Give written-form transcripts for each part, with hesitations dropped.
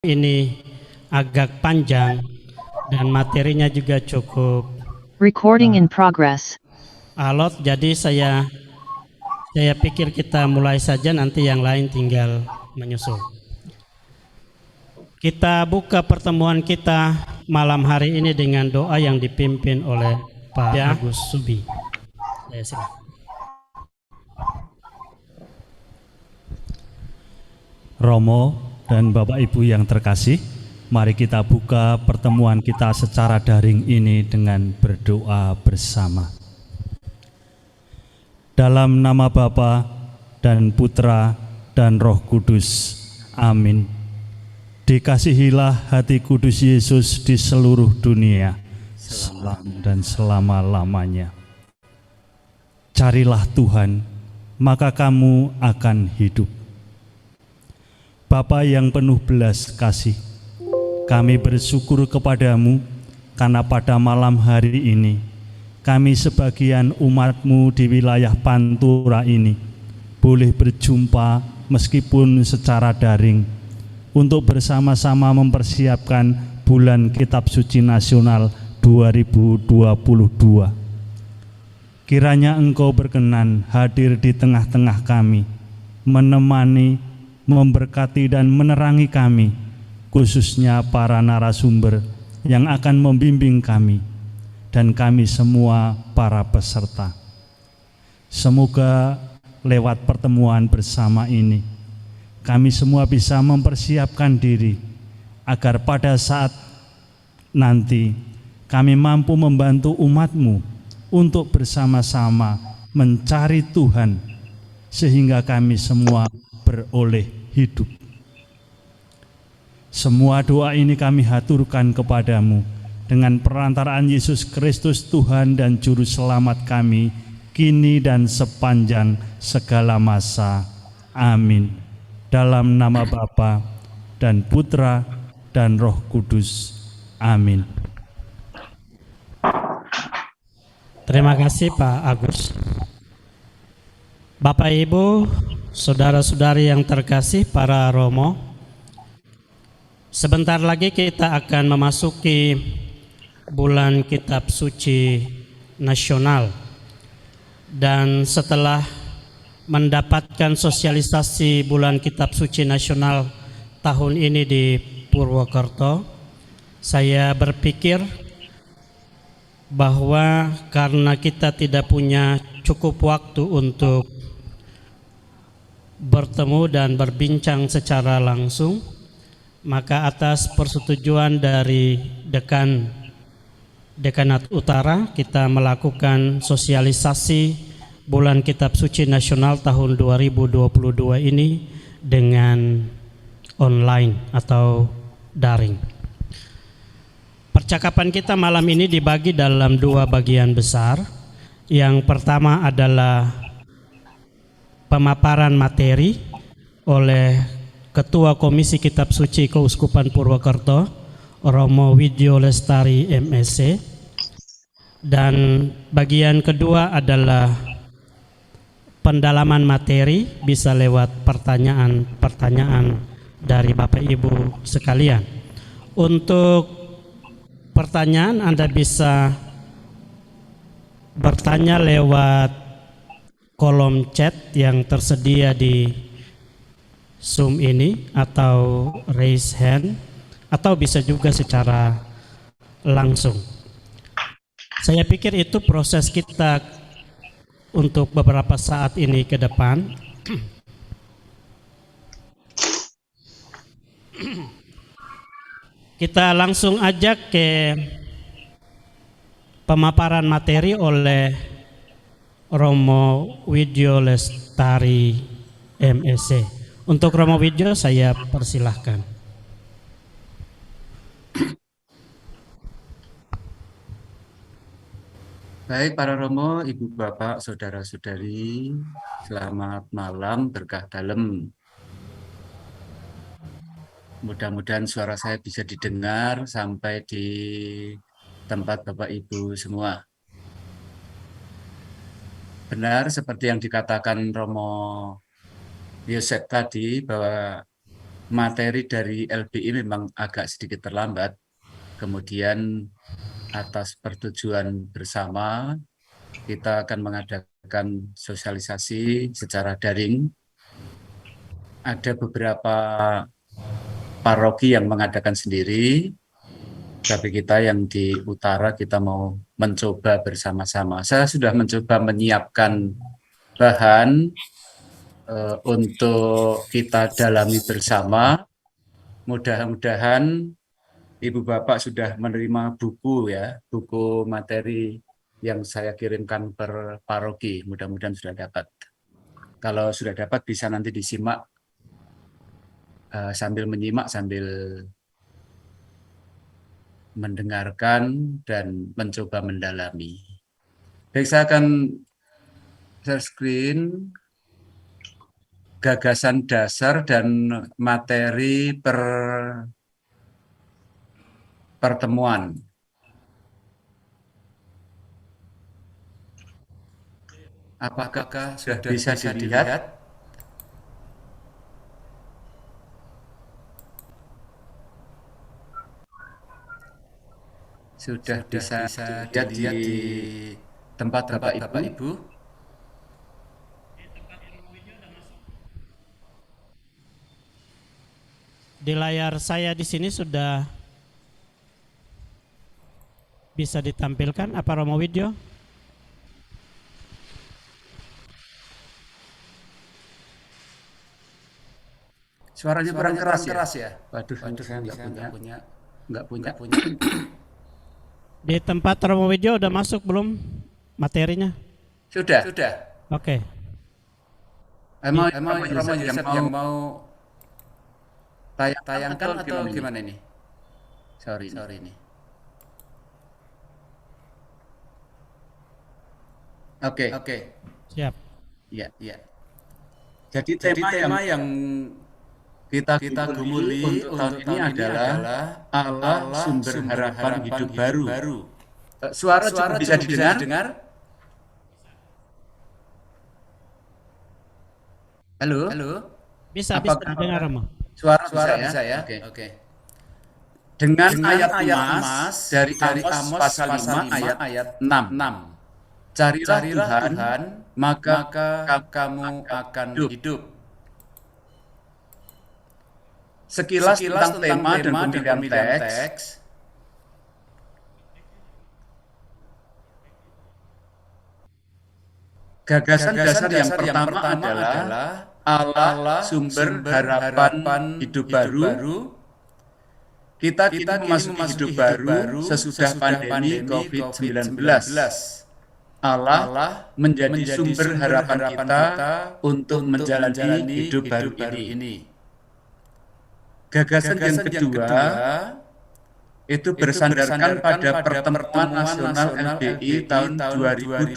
ini agak panjang dan materinya juga cukup Recording in progress. alot, jadi saya pikir kita mulai saja, nanti yang lain tinggal menyusul. Kita buka pertemuan kita malam hari ini dengan doa yang dipimpin oleh Pak Agus Subi. Saya silakan. Romo dan Bapak Ibu yang terkasih, mari kita buka pertemuan kita secara daring ini dengan berdoa bersama. Dalam nama Bapa dan Putra dan Roh Kudus. Amin. Dikasihilah hati kudus Yesus di seluruh dunia, selam dan selama-lamanya. Carilah Tuhan, maka kamu akan hidup. Bapa yang penuh belas kasih, kami bersyukur kepadamu karena pada malam hari ini kami sebagian umat-Mu di wilayah Pantura ini boleh berjumpa meskipun secara daring untuk bersama-sama mempersiapkan Bulan Kitab Suci Nasional 2022. Kiranya Engkau berkenan hadir di tengah-tengah kami, menemani, memberkati dan menerangi kami, khususnya para narasumber yang akan membimbing kami dan kami semua para peserta. Semoga lewat pertemuan bersama ini kami semua bisa mempersiapkan diri agar pada saat nanti kami mampu membantu umat-Mu untuk bersama-sama mencari Tuhan sehingga kami semua beroleh hidup. Semua doa ini kami haturkan kepadamu dengan perantaraan Yesus Kristus Tuhan dan Juru Selamat kami, kini dan sepanjang segala masa. Amin. Dalam nama Bapa dan Putra dan Roh Kudus. Amin. Terima kasih Pak Agus. Bapak Ibu, saudara-saudari yang terkasih, para romo, sebentar lagi kita akan memasuki bulan Kitab Suci Nasional, dan setelah mendapatkan sosialisasi bulan Kitab Suci Nasional tahun ini di Purwokerto, saya berpikir bahwa karena kita tidak punya cukup waktu untuk bertemu dan berbincang secara langsung, maka atas persetujuan dari Dekanat Utara, kita melakukan sosialisasi Bulan Kitab Suci Nasional tahun 2022 ini dengan online atau daring. Percakapan kita malam ini dibagi dalam dua bagian besar. Yang pertama adalah pemaparan materi oleh Ketua Komisi Kitab Suci Keuskupan Purwokerto, Romo Widyo Lestari MSc. Dan bagian kedua adalah pendalaman materi, bisa lewat pertanyaan-pertanyaan dari Bapak Ibu sekalian. Untuk pertanyaan Anda bisa bertanya lewat kolom chat yang tersedia di Zoom ini, atau raise hand, atau bisa juga secara langsung. Saya pikir itu proses kita untuk beberapa saat ini ke depan. Kita langsung aja ke pemaparan materi oleh Romo Widyo Lestari MSc. Untuk Romo Widyo saya persilahkan. Baik para Romo, Ibu Bapak, Saudara-saudari, selamat malam, berkah dalam. Mudah-mudahan suara saya bisa didengar sampai di tempat Bapak Ibu semua. Benar seperti yang dikatakan Romo Yosef tadi, bahwa materi dari LBI memang agak sedikit terlambat. Kemudian atas persetujuan bersama, kita akan mengadakan sosialisasi secara daring. Ada beberapa paroki yang mengadakan sendiri, tapi kita yang di utara kita mau mencoba bersama-sama. Saya sudah mencoba menyiapkan bahan untuk kita dalami bersama. Mudah-mudahan Ibu Bapak sudah menerima buku ya, buku materi yang saya kirimkan per paroki. Mudah-mudahan sudah dapat. Kalau sudah dapat bisa nanti disimak sambil menyimak, sambil mendengarkan dan mencoba mendalami. Baik, saya akan share screen gagasan dasar dan materi pertemuan. Apakah sudah bisa dilihat? Sudah bisa dilihat di tempat Bapak Ibu. Di layar saya di sini sudah bisa ditampilkan apa Romo Widyo? Suaranya kurang keras ya? Waduh, saya nggak punya. Di tempat Romo Widyo udah masuk belum materinya? Sudah. Oke. Emang Romo Yosef yang mau tayangkan atau gimana ini? Sorry ini. Oke. Siap. Iya. Jadi tema yang kita gumuli untuk tahun ini adalah Allah sumber harapan hidup baru. Suara cukup bisa didengar? Halo? Bisa didengar Romo. Suara bisa ya? Oke. Dengan ayat emas dari Amos pasal 5 ayat 6. Carilah Tuhan, maka kamu akan hidup. Sekilas tentang tema dan pemilihan teks. Gagasan dasar yang pertama adalah Allah sumber harapan hidup baru. Kita memasuki hidup baru sesudah pandemi COVID-19. Allah menjadi sumber harapan kita untuk menjalani hidup baru ini. Gagasan yang kedua itu bersandarkan pada pertemuan nasional LBI tahun 2021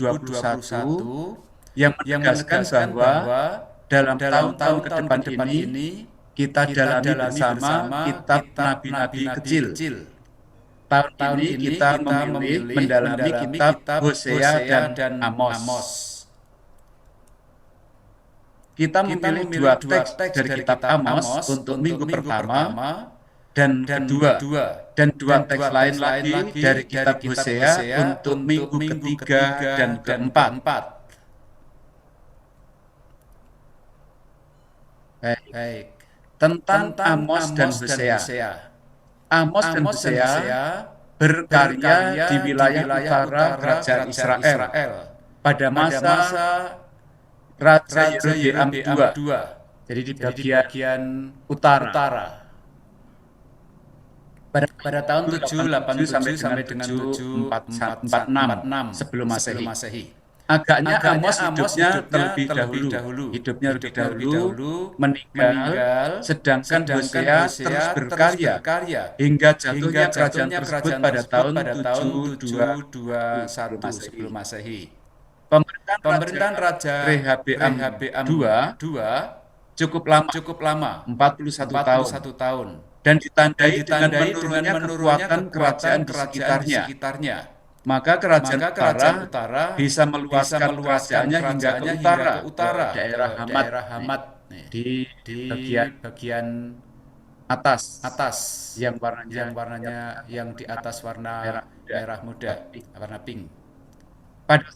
yang menegaskan bahwa dalam tahun-tahun ke depan ini kita dalami bersama kitab nabi-nabi kecil. Tahun ini kita memilih mendalami kitab Hosea dan Amos. Kita memilih dua teks dari kitab Amos untuk minggu pertama dan kedua, dan dua teks lain lagi dari kitab Hosea untuk minggu ketiga dan keempat. Baik. Tentang Amos dan Hosea. Amos dan Hosea berkarya di wilayah utara Kerajaan Israel pada masa Raja Yerobeam II. Jadi di bagian utara. Pada tahun 787 sampai dengan 746 sebelum Masehi. Agaknya Amos hidupnya terlebih dahulu. Meninggal, sedangkan Hosea terus berkarya hingga jatuhnya kerajaan tersebut pada tahun 721 sebelum Masehi. Pemerintahan Raja Rehabeam II cukup lama, 41 tahun, dan ditandai dengan menurunnya kekuatan kerajaan di sekitarnya. Maka kerajaan utara bisa meluaskan kerajaannya hingga ke utara, daerah Hamat di bagian atas yang warnanya yang di atas warna merah muda, warna pink. Pada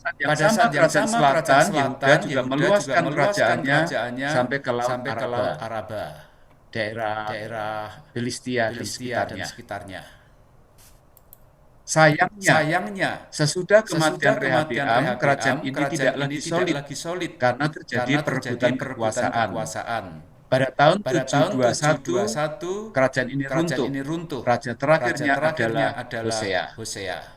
saat yang sama kerajaan Yehuda juga meluaskan kerajaannya sampai ke Laut Araba, daerah Filistia dan sekitarnya. Sayangnya, sesudah kematian Rehabeam, kerajaan ini tidak lagi solid karena terjadi perebutan kekuasaan. Pada tahun 721, kerajaan ini runtuh. Raja terakhirnya adalah Hosea.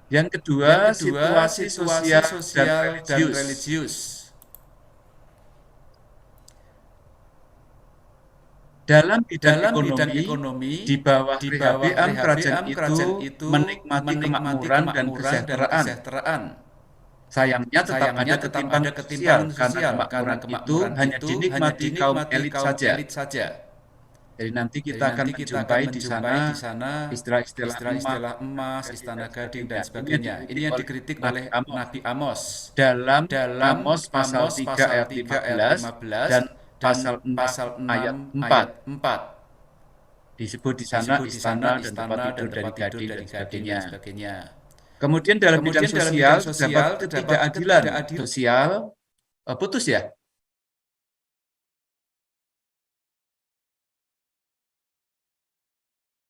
Yang kedua, situasi sosial dan religius. Dalam bidang ekonomi, di bawah Rehabeam, kerajaan itu menikmati kemakmuran dan kesejahteraan. Sayangnya tetap ada ketimpangan sosial karena kemakmuran itu hanya dinikmati kaum elit saja. Jadi nanti kita akan menjumpai di sana istilah-istilah emas, istana gading dan sebagainya. Ini yang dikritik oleh Nabi Amos dalam Amos pasal 3 ayat 15 dan pasal 6 ayat 4. Disebut di sana istana dan tempat tidur dari gading dan sebagainya. Kemudian dalam bidang sosial terdapat ketidakadilan sosial. Putus ya?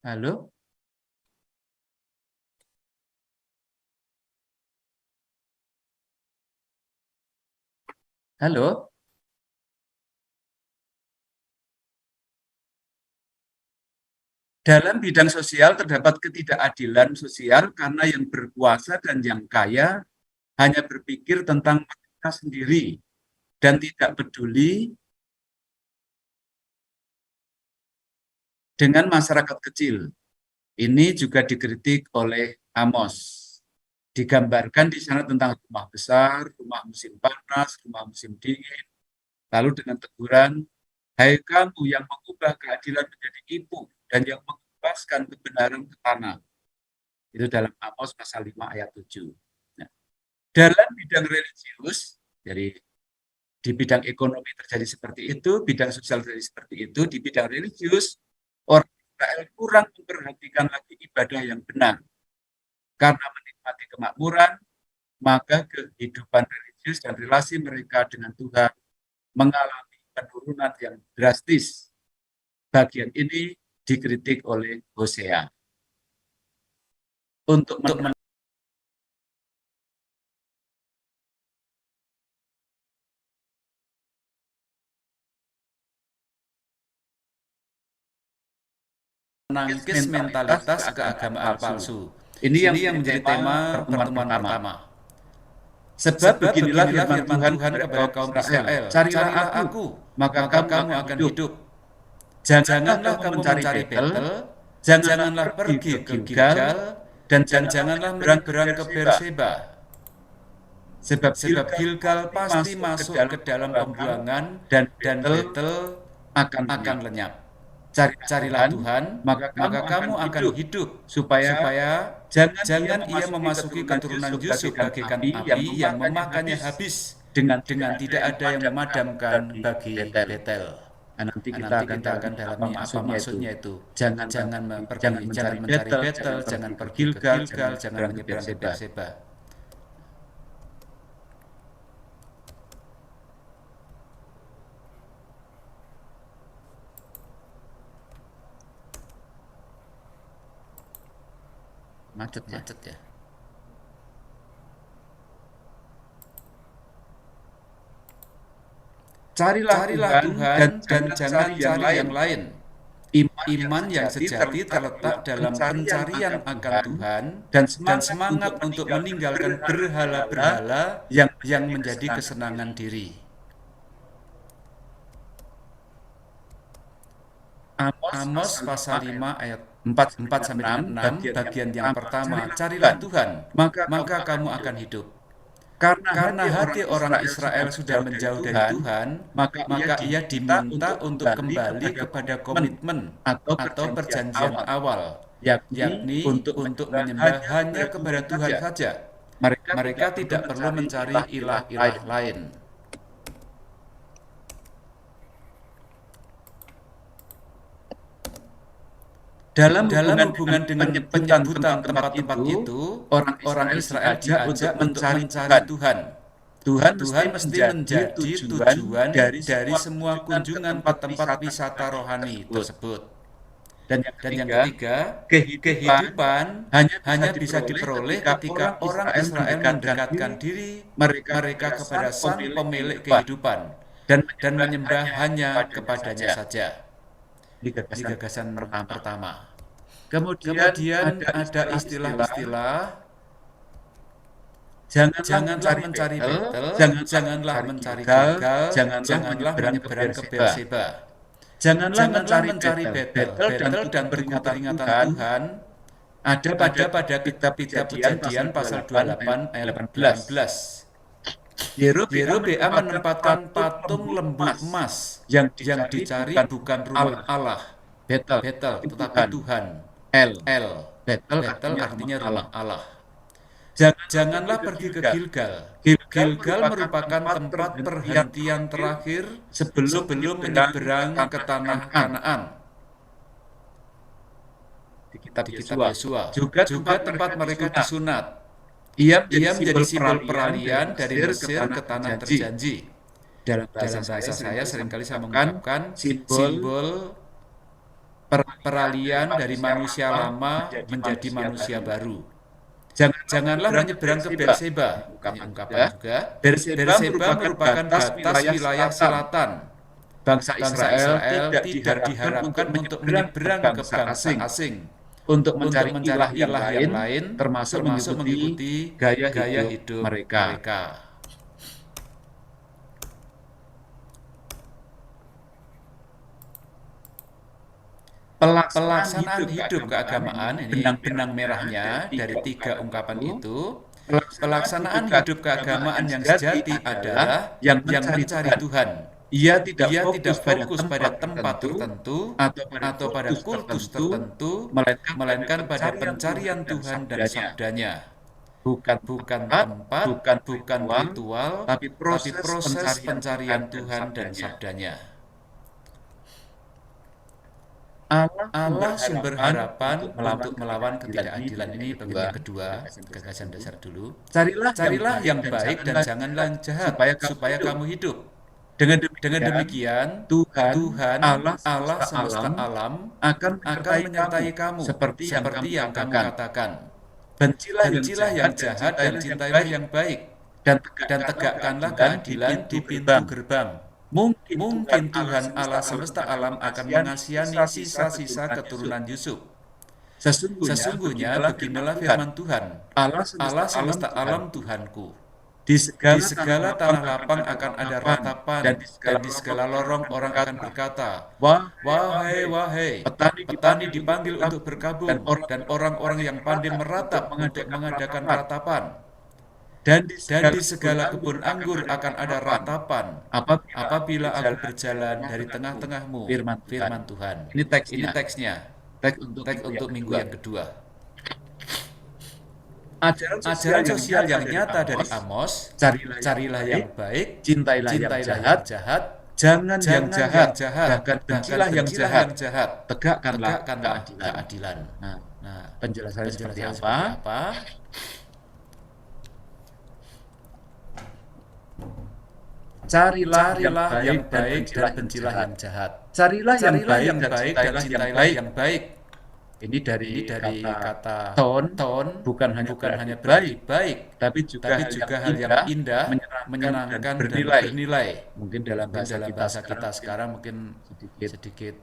Halo? Halo? Dalam bidang sosial terdapat ketidakadilan sosial karena yang berkuasa dan yang kaya hanya berpikir tentang mereka sendiri dan tidak peduli dengan masyarakat kecil. Ini juga dikritik oleh Amos. Digambarkan di sana tentang rumah besar, rumah musim panas, rumah musim dingin. Lalu dengan teguran, hai kamu yang mengubah keadilan menjadi ibu dan yang mengubahkan kebenaran ke tanah. Itu dalam Amos pasal 5 ayat 7. Nah, dalam bidang religius, jadi di bidang ekonomi terjadi seperti itu, bidang sosial terjadi seperti itu, di bidang religius, orang Israel kurang memperhatikan lagi ibadah yang benar. Karena menikmati kemakmuran, maka kehidupan religius dan relasi mereka dengan Tuhan mengalami penurunan yang drastis. Bagian ini dikritik oleh Hosea. Untuk menangkis mentalitas keagamaan palsu. Ini yang menjadi tema pertemuan pertama. Sebab beginilah firman Tuhan kepada kaum Israel, carilah aku, maka kamu akan hidup. Janganlah kamu mencari Betel, janganlah pergi ke Gilgal, dan janganlah menyeberang ke Berseba. Sebab Gilgal pasti masuk ke dalam pembuangan, dan Betel akan lenyap. Carilah Tuhan, maka kamu akan hidup, supaya jangan ia memasuki keturunan Yusuf bagaikan api yang memakannya habis, dengan tidak ada yang memadamkan bagi Betel. Nanti kita akan dalami apa maksudnya itu. Jangan mencari Betel, jangan pergi ke Gilgal, jangan menyeberang ke Berseba. Macet ya. Carilah Tuhan dan jangan cari yang lain. Iman yang sejati terletak dalam pencarian akan Tuhan dan semangat untuk meninggalkan berhala-berhala yang menjadi kesenangan diri. Amos pasal 5 ayat 4-6 bagian yang pertama, carilah Tuhan, maka kamu akan hidup. Karena hati orang Israel sudah menjauh dari Tuhan, maka ia diminta untuk kembali kepada komitmen atau perjanjian awal, yakni untuk menyembah hanya kepada Tuhan saja. Mereka tidak perlu mencari ilah-ilah lain. dalam hubungan dengan penyebutan tempat-tempat itu, orang Israel diajak untuk mencari Tuhan. Tuhan mesti menjadi tujuan dari semua kunjungan ke tempat wisata rohani tersebut. Dan yang ketiga, kehidupan hanya bisa diperoleh ketika orang Israel mendekatkan diri mereka kepada Sang Pemilik kehidupan dan menyembah hanya kepadanya saja. Ini gagasan pertama. Kemudian ada istilah-istilah janganlah mencari Betel, janganlah mencari Gilgal, janganlah menyeberang ke Berseba. Janganlah mencari Betel dan peringatan Tuhan ada pada kitab Kejadian pasal 28 ayat 18. Yerobeam menempatkan patung lembu emas yang dicari bukan rumah Allah, Betel, tetapi Tuhan, El. Betel artinya rumah Allah. Janganlah pergi ke Gilgal. Gilgal merupakan tempat perhentian terakhir sebelum menyeberang ke tanah Kanaan. Di kitab Yosua. Juga tempat mereka disunat. Ia menjadi simbol peralihan dari Mesir ke tanah terjanji. Dalam bahasa saya seringkali saya mengungkapkan simbol peralihan dari manusia lama menjadi manusia baru. Janganlah menyeberang ke Berseba. Ungkapan juga. Berseba merupakan batas wilayah selatan. Bangsa Israel tidak diharapkan untuk menyeberang ke bangsa asing untuk mencari ilah yang lain, termasuk mengikuti gaya hidup mereka. Pelaksanaan hidup keagamaan ini benang merahnya dari 3 ungkapan itu. Pelaksanaan hidup keagamaan yang sejati adalah yang mencari Tuhan. Ia tidak fokus pada tempat tertentu atau pada kultus tertentu, melainkan pada pencarian Tuhan dan sabdanya. Bukan tempat, bukan ritual, tapi proses pencarian Tuhan dan sabdanya. Allah sumber harapan untuk melawan ketidakadilan ini bagian yang kedua, gagasan dasar dulu. Carilah yang baik dan janganlah yang jahat, supaya kamu hidup. Dengan demikian, Tuhan Allah semesta alam akan menyertai kamu seperti yang kamu katakan. Bencilah yang jahat dan cintailah yang baik, dan tegakkanlah keadilan di pintu gerbang. Mungkin Tuhan Allah semesta alam akan mengasihani sisa-sisa keturunan Yusuf. Sesungguhnya beginilah firman Tuhan, Allah semesta alam Tuhanku. Di segala tanah lapang akan ada ratapan, dan di segala lorong orang akan berkata, Wahai, petani dipanggil untuk berkabung, dan orang-orang yang pandai meratap untuk mengadakan ratapan. Dan di segala kebun anggur akan ada ratapan apabila aku berjalan dari tengah-tengahmu, firman Tuhan. Ini teksnya. Teks untuk minggu yang kedua. Ajaran sosial yang nyata dari Amos, carilah yang baik, cintailah yang jahat, jangan yang jahat, bahkan bencilah yang jahat, tegakkanlah keadilan. Nah, penjelasannya seperti apa? Carilah yang baik dan bencilah yang jahat. Carilah yang baik dan cintailah yang baik. Ini dari kata ton bukan hanya berarti baik, tapi juga hal yang indah, menyenangkan, dan bernilai. Mungkin dalam bahasa kita sekarang mungkin sedikit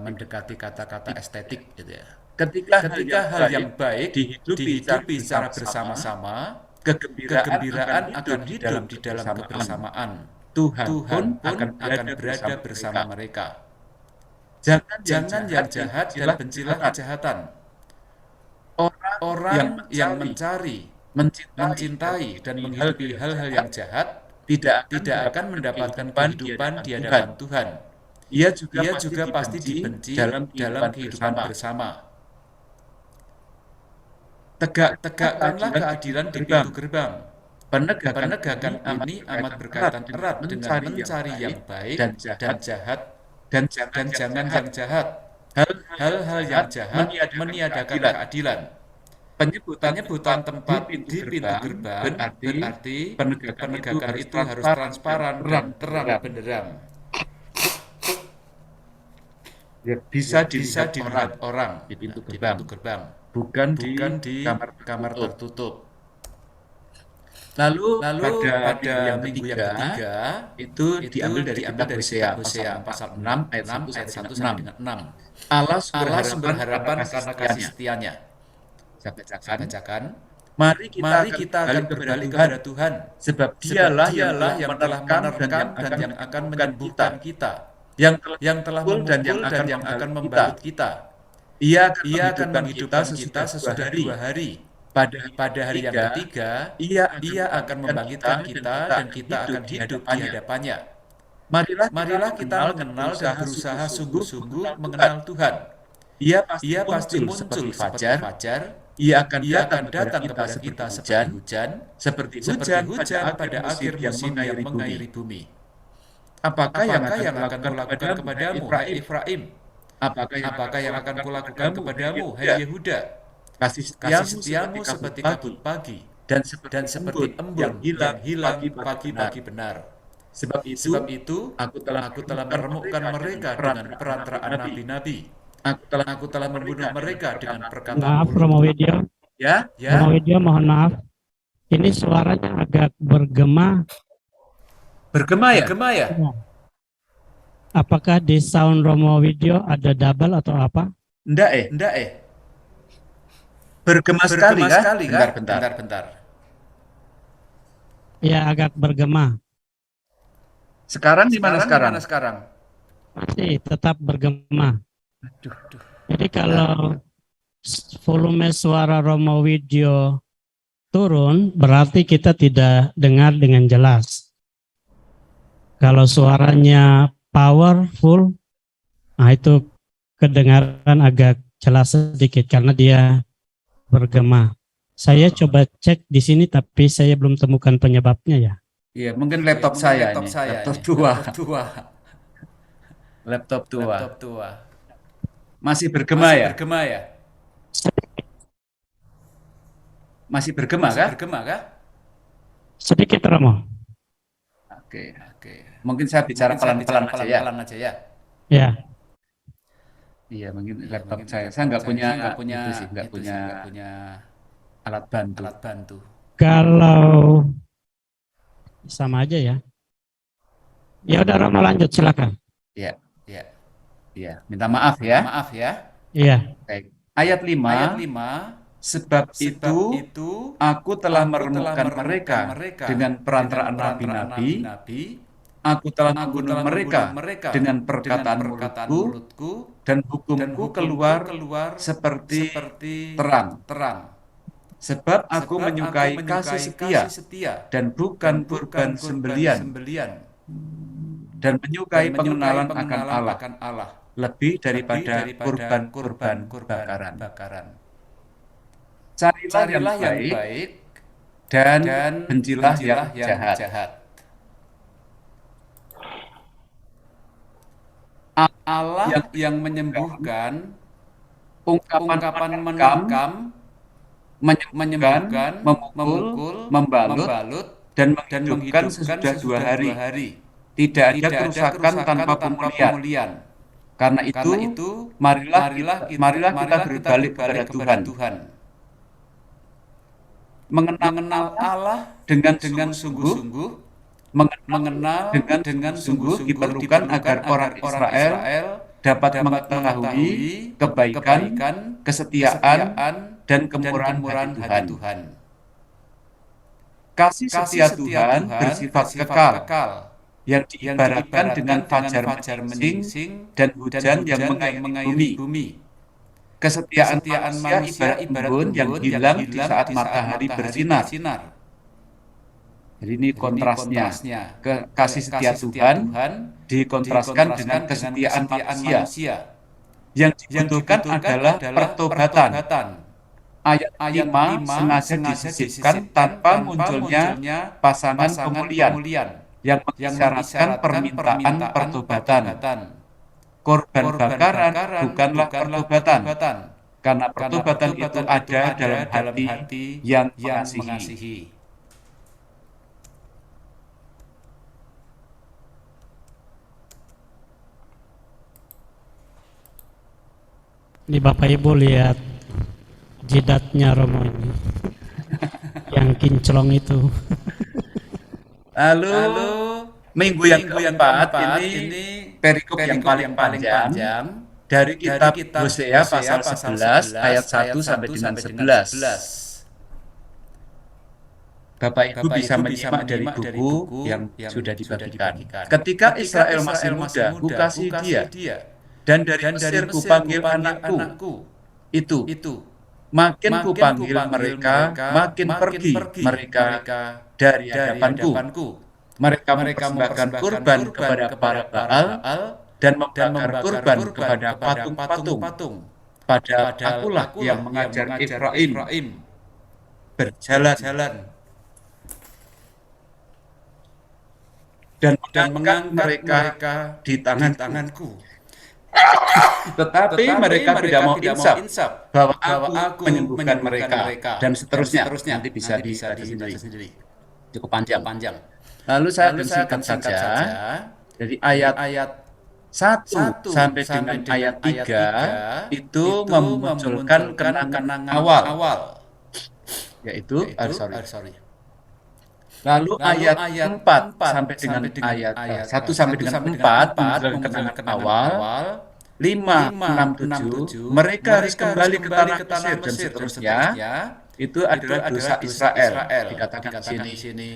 mendekati kata-kata estetik gitu ya. Ketika hal yang baik dihidupi secara bersama-sama, kegembiraan akan hidup di dalam kebersamaan. Tuhan pun akan berada bersama mereka. Jangan yang jahat dan bencilah kejahatan. Orang yang mencari, mencintai, dan menghidupi hal-hal yang jahat tidak akan mendapatkan kehidupan di hadapan Tuhan. Ia juga pasti dibenci dalam kehidupan bersama. Tegakkanlah keadilan di pintu gerbang. Penegakan ini amat berkaitan erat dengan mencari yang baik dan jahat, dan jangan yang jahat. hal-hal yang jahat, meniadakan keadilan. Penyebutan tempat di pintu gerbang berarti penegakan itu harus transparan dan terang benderang. Ya, bisa dilihat orang di pintu gerbang, bukan di kamar tertutup. Lalu pada minggu yang ketiga itu diambil dari kitab Hosea pasal 6 ayat 1 sampai dengan 6. Allah sumber harapan karena kasih setianya. Saya bacakan. Mari kita akan berbalik kepada Tuhan, sebab Dialah yang telah menerkam dan yang akan menyembuhkan kita, yang telah memukul dan yang akan membalut kita. Ia akan menghidupkan kita sesudah 2 hari. Pada hari yang ketiga, Ia akan membangkitkan kita dan kita akan hidup di hadapannya. Marilah kita mengenal dan berusaha sungguh-sungguh mengenal Tuhan. Ia pasti muncul seperti fajar. Ia akan datang kepada kita seperti hujan pada akhir musim yang mengairi bumi. Apakah yang akan kulakukan kepadamu, hai Efraim? Apakah yang akan kulakukan kepadamu, hai Yehuda? Kasih setiamu seperti kabut pagi dan seperti embun yang hilang pagi-pagi benar. Sebab itu aku telah meremukkan mereka dengan perantaraan nabi-nabi. Aku telah membunuh mereka dengan perkataan Maaf mulut. Romo Widyo. Ya, Romo Widyo, mohon maaf. Ini suaranya agak bergema. bergema ya? Apakah di sound Romo Widyo ada double atau apa? Enggak. Bergema sekali kah? Bentar. Ya, agak bergema. Sekarang di mana sekarang? Masih tetap bergema. Aduh. Jadi kalau volume suara Romo Widyo turun, berarti kita tidak dengar dengan jelas. Kalau suaranya powerful, nah itu kedengaran agak jelas sedikit karena dia bergema. Saya coba cek di sini tapi saya belum temukan penyebabnya ya. Iya, mungkin laptop saya ini. Laptop tua. Masih bergema ya? Masih bergema kah? Sedikit Romo. Oke. Mungkin saya bicara pelan-pelan aja ya. Ya. Iya, mungkin laptop saya nggak punya alat bantu. Kalau sama aja ya. Ya udah Romo lanjut silakan. Iya, minta maaf ya. Iya. Baik. Ayat 5. Sebab itu aku telah meremukkan mereka dengan perantaraan nabi-nabi. Aku telah membunuh mereka dengan perkataan mulutku, dan hukumku keluar seperti terang. Sebab aku menyukai kasih setia dan bukan kurban sembelian, dan menyukai pengenalan akan Allah lebih daripada kurban bakaran. Carilah yang baik dan bencilah yang jahat. Allah yang menyembuhkan, ungkapan menerkam, menyembuhkan, memukul, membalut, dan menghidupkan sesudah 2 hari. Tidak ada kerusakan tanpa pemulihan. Karena itu, marilah kita berbalik kepada Tuhan. Mengenal Allah dengan sungguh-sungguh, mengenal dengan sungguh diperlukan agar orang Israel dapat mengetahui kebaikan, kesetiaan, dan kemurahan hati Tuhan. Kasih setia Tuhan bersifat kekal, yang diibaratkan dengan fajar menyingsing dan hujan yang mengairi bumi. Kesetiaan manusia ibarat embun yang hilang di saat matahari bersinar. Jadi ini kontrasnya. Kasih setia Tuhan dikontraskan dengan kesetiaan manusia. Yang dibutuhkan adalah pertobatan. Ayat 5 sengaja disisipkan tanpa munculnya pasangan pemulihan yang mengisyaratkan permintaan pertobatan. Korban bakaran bukanlah pertobatan, karena pertobatan itu ada dalam hati yang mengasihi. Ini Bapak Ibu lihat jidatnya Romo ini yang kinclong itu. Lalu minggu yang keempat ini perikop yang paling panjang dari kitab Hosea pasal 11 ayat 1 sampai dengan 11. Bapak Ibu bisa menyimak dari buku yang sudah dibagikan. Ketika Israel masih muda, kukasih dia, dan dari Mesir kupanggil anakku. Itu makin kupanggil mereka, makin pergi mereka dari hadapanku. Mereka mempersembahkan kurban kepada para Baal dan membakar kurban kepada patung-patung. Padahal akulah yang mengajar Efraim berjalan dan mengangkat mereka di tanganku. Tetapi mereka tidak mau insaf bahwa aku menyembuhkan mereka dan seterusnya. Nanti bisa dibaca sendiri. Cukup panjang. Lalu saya akan singkat saja dari ayat 1 sampai dengan ayat 3 itu memunculkan kenangan awal, yaitu Lalu ayat 4 sampai dengan ayat 1 sampai dengan 4 memunculkan kenangan awal. 5, 6, 7 mereka harus kembali ke tanah Mesir dan seterusnya. Itu adalah dosa Israel, dikatakan di sini.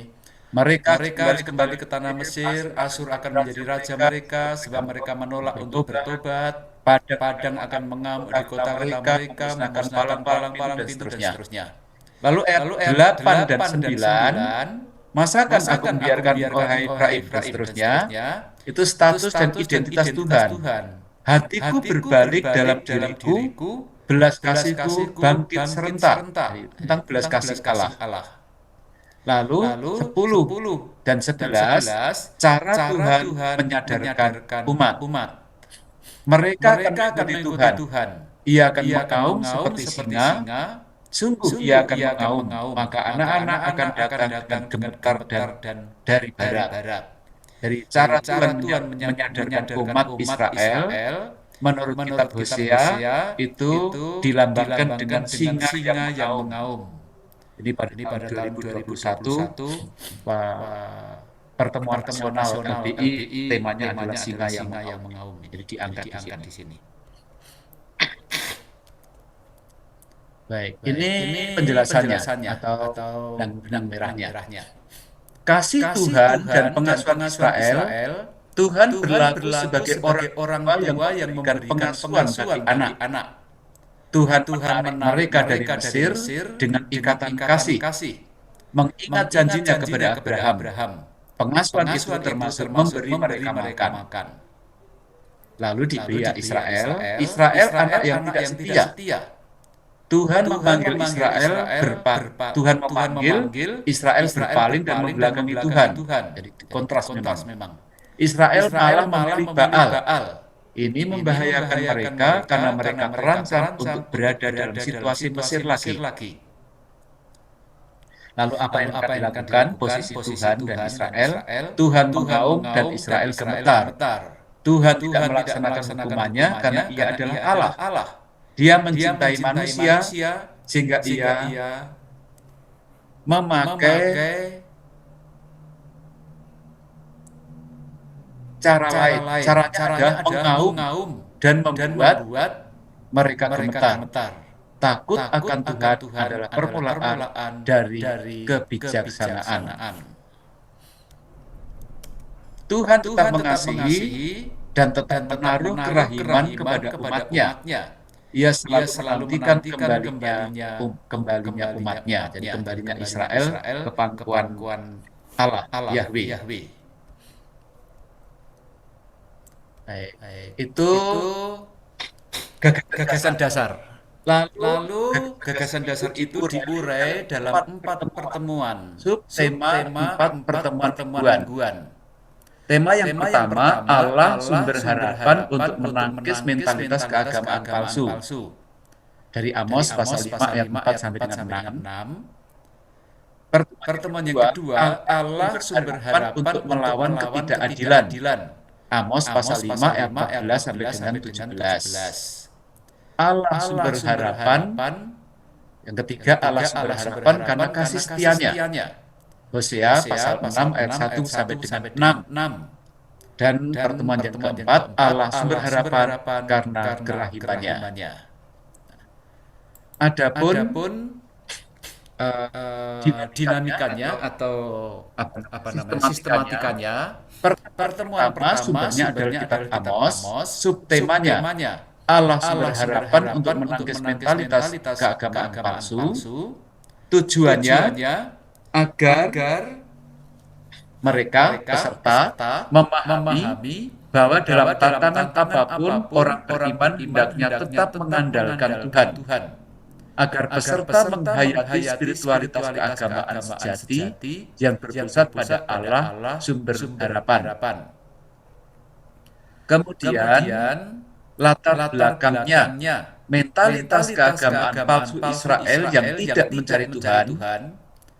Mereka harus kembali ke tanah Mesir. Asyur akan menjadi raja mereka, sebab mereka menolak untuk bertobat. Padang akan mengamuk di kota-kota mereka, memusnahkan palang-palang pintu dan seterusnya. Lalu ayat 8 dan 9, masakan aku membiarkan wahai Efraim dan seterusnya. Itu status dan identitas Tuhan. Hatiku berbalik dalam diriku, belas kasihku bangkit serentak. Tentang belas kasih Allah. Lalu 10 dan 11, cara Tuhan menyadarkan umat. Mereka akan mengikuti Tuhan. Ia akan mengaum seperti singa. Sungguh ia akan mengaum, maka anak-anak akan datang dengan gemetar dan dari barat. Dari cara Tuhan menyadarkan umat Israel, menurut kitab Hosea, itu dilambangkan dengan singa yang mengaum. Jadi pada tahun 2021, pertemuan nasional LPI, temanya adalah singa yang mengaum. Jadi diangkat di sini. Baik, ini penjelasannya atau benang merahnya. Kasih Tuhan dan pengasuhan Israel, Tuhan berlaku sebagai orang tua yang memberikan pengasuhan bagi anak. Tuhan menarik mereka dari Mesir dengan ikatan kasih, mengingat janjinya kepada Abraham. Pengasuhan itu termasuk memberi mereka makan. Lalu diberi Israel anak yang tidak setia. Tuhan memanggil Israel Israel berpaling dan membelakangi Tuhan. Jadi kontras memang. Israel malah memilih Baal. Ini membahayakan mereka karena mereka terancam untuk berada dalam situasi Mesir lagi. Lalu apa yang akan dilakukan posisi Tuhan dan Israel? Tuhan mengaum dan Israel gemetar. Tuhan tidak melaksanakan hukumannya karena Ia adalah Allah. Dia mencintai manusia sehingga Ia memakai cara lain. Caranya mengaum dan membuat mereka gemetar. Takut akan Tuhan adalah permulaan dari kebijaksanaan. Tuhan tetap mengasihi dan tetap menaruh kerahiman kepada umatnya. Ia selalu menantikan kembalinya umatnya, jadi kembalinya Israel ke pangkuan Allah, Yahweh. Baik. Itu gagasan dasar. Lalu gagasan dasar itu diurai dalam 4 pertemuan. Subtema 4 pertemuan mingguan. Tema yang pertama, Allah sumber harapan untuk menangkis mentalitas keagamaan palsu. Dari Amos pasal 5 ayat 4 sampai dengan 6. Pertemuan yang kedua, Allah sumber harapan untuk melawan ketidakadilan. Amos pasal 5 ayat 14 sampai dengan 17. Allah sumber harapan. Yang ketiga, Allah sumber harapan karena kasih setianya. Hosea pasal 6 ayat 1 sampai dengan 6. Dan pertemuan yang keempat, Allah sumber harapan karena kerahimannya. Adapun dinamikanya atau sistematikanya, pertemuan pertama sumbernya adalah kitab Amos, subtemanya Allah sumber harapan untuk menangkis mentalitas keagamaan palsu. Tujuannya agar mereka peserta memahami bahwa dalam tantangan apapun orang beriman hendaknya tetap mengandalkan Tuhan, agar peserta menghayati spiritualitas keagamaan sejati yang berpusat pada Allah sumber harapan. Kemudian latar belakangnya mentalitas keagamaan palsu Israel yang tidak mencari Tuhan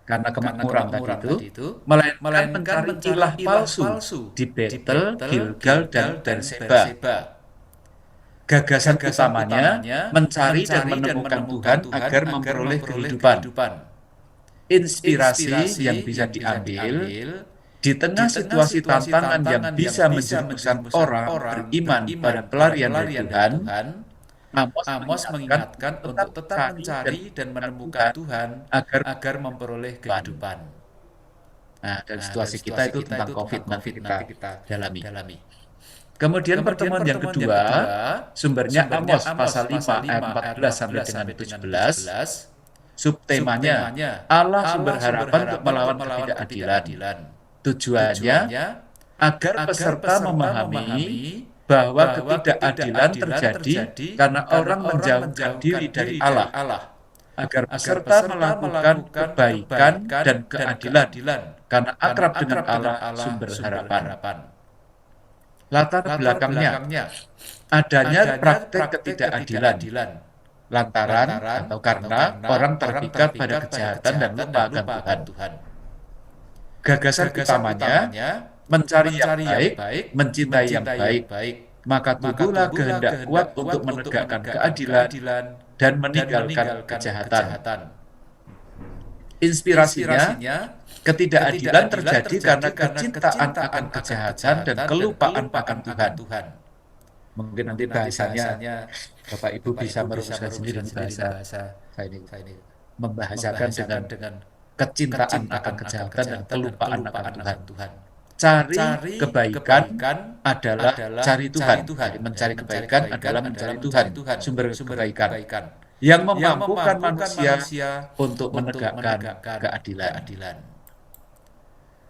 karena kemakmuran tadi itu, melainkan mencari ilah palsu di Betel, Gilgal, dan Berseba. Gagasan utamanya mencari dan menemukan Tuhan agar memperoleh kehidupan. Inspirasi yang bisa diambil di tengah situasi tantangan yang bisa menjerumuskan orang beriman pada pelarian dari Tuhan. Amos mengingatkan untuk tetap mencari dan menemukan Tuhan agar memperoleh kehidupan. Nah, dan situasi kita itu tentang COVID nanti kita dalami. Kemudian pertemuan yang kedua, sumbernya Amos pasal 5 ayat 14 sampai dengan 17. Subtemanya Allah sumber harapan untuk melawan ketidakadilan. Tujuannya agar peserta memahami bahwa ketidakadilan terjadi karena orang menjauhkan diri dari Allah, agar peserta melakukan kebaikan dan keadilan karena akrab dengan Allah sumber harapan. Latar belakangnya adanya praktek ketidakadilan lantaran atau karena orang terpikat pada kejahatan dan lupa akan Tuhan. Gagasan utamanya mencari yang baik, mencintai yang baik, maka tubuhlah kehendak kuat untuk menegakkan keadilan dan meninggalkan kejahatan. Inspirasinya, ketidakadilan terjadi karena kecintaan akan kejahatan dan kelupaan akan Tuhan. Mungkin nanti bahasanya Bapak Ibu bisa merumuskan sendiri dan bahasa saya ini membahasakan dengan kecintaan akan kejahatan dan kelupaan akan Tuhan. Cari kebaikan adalah cari Tuhan. Jadi mencari kebaikan adalah mencari Tuhan, sumber kebaikan yang memampukan manusia untuk menegakkan keadilan.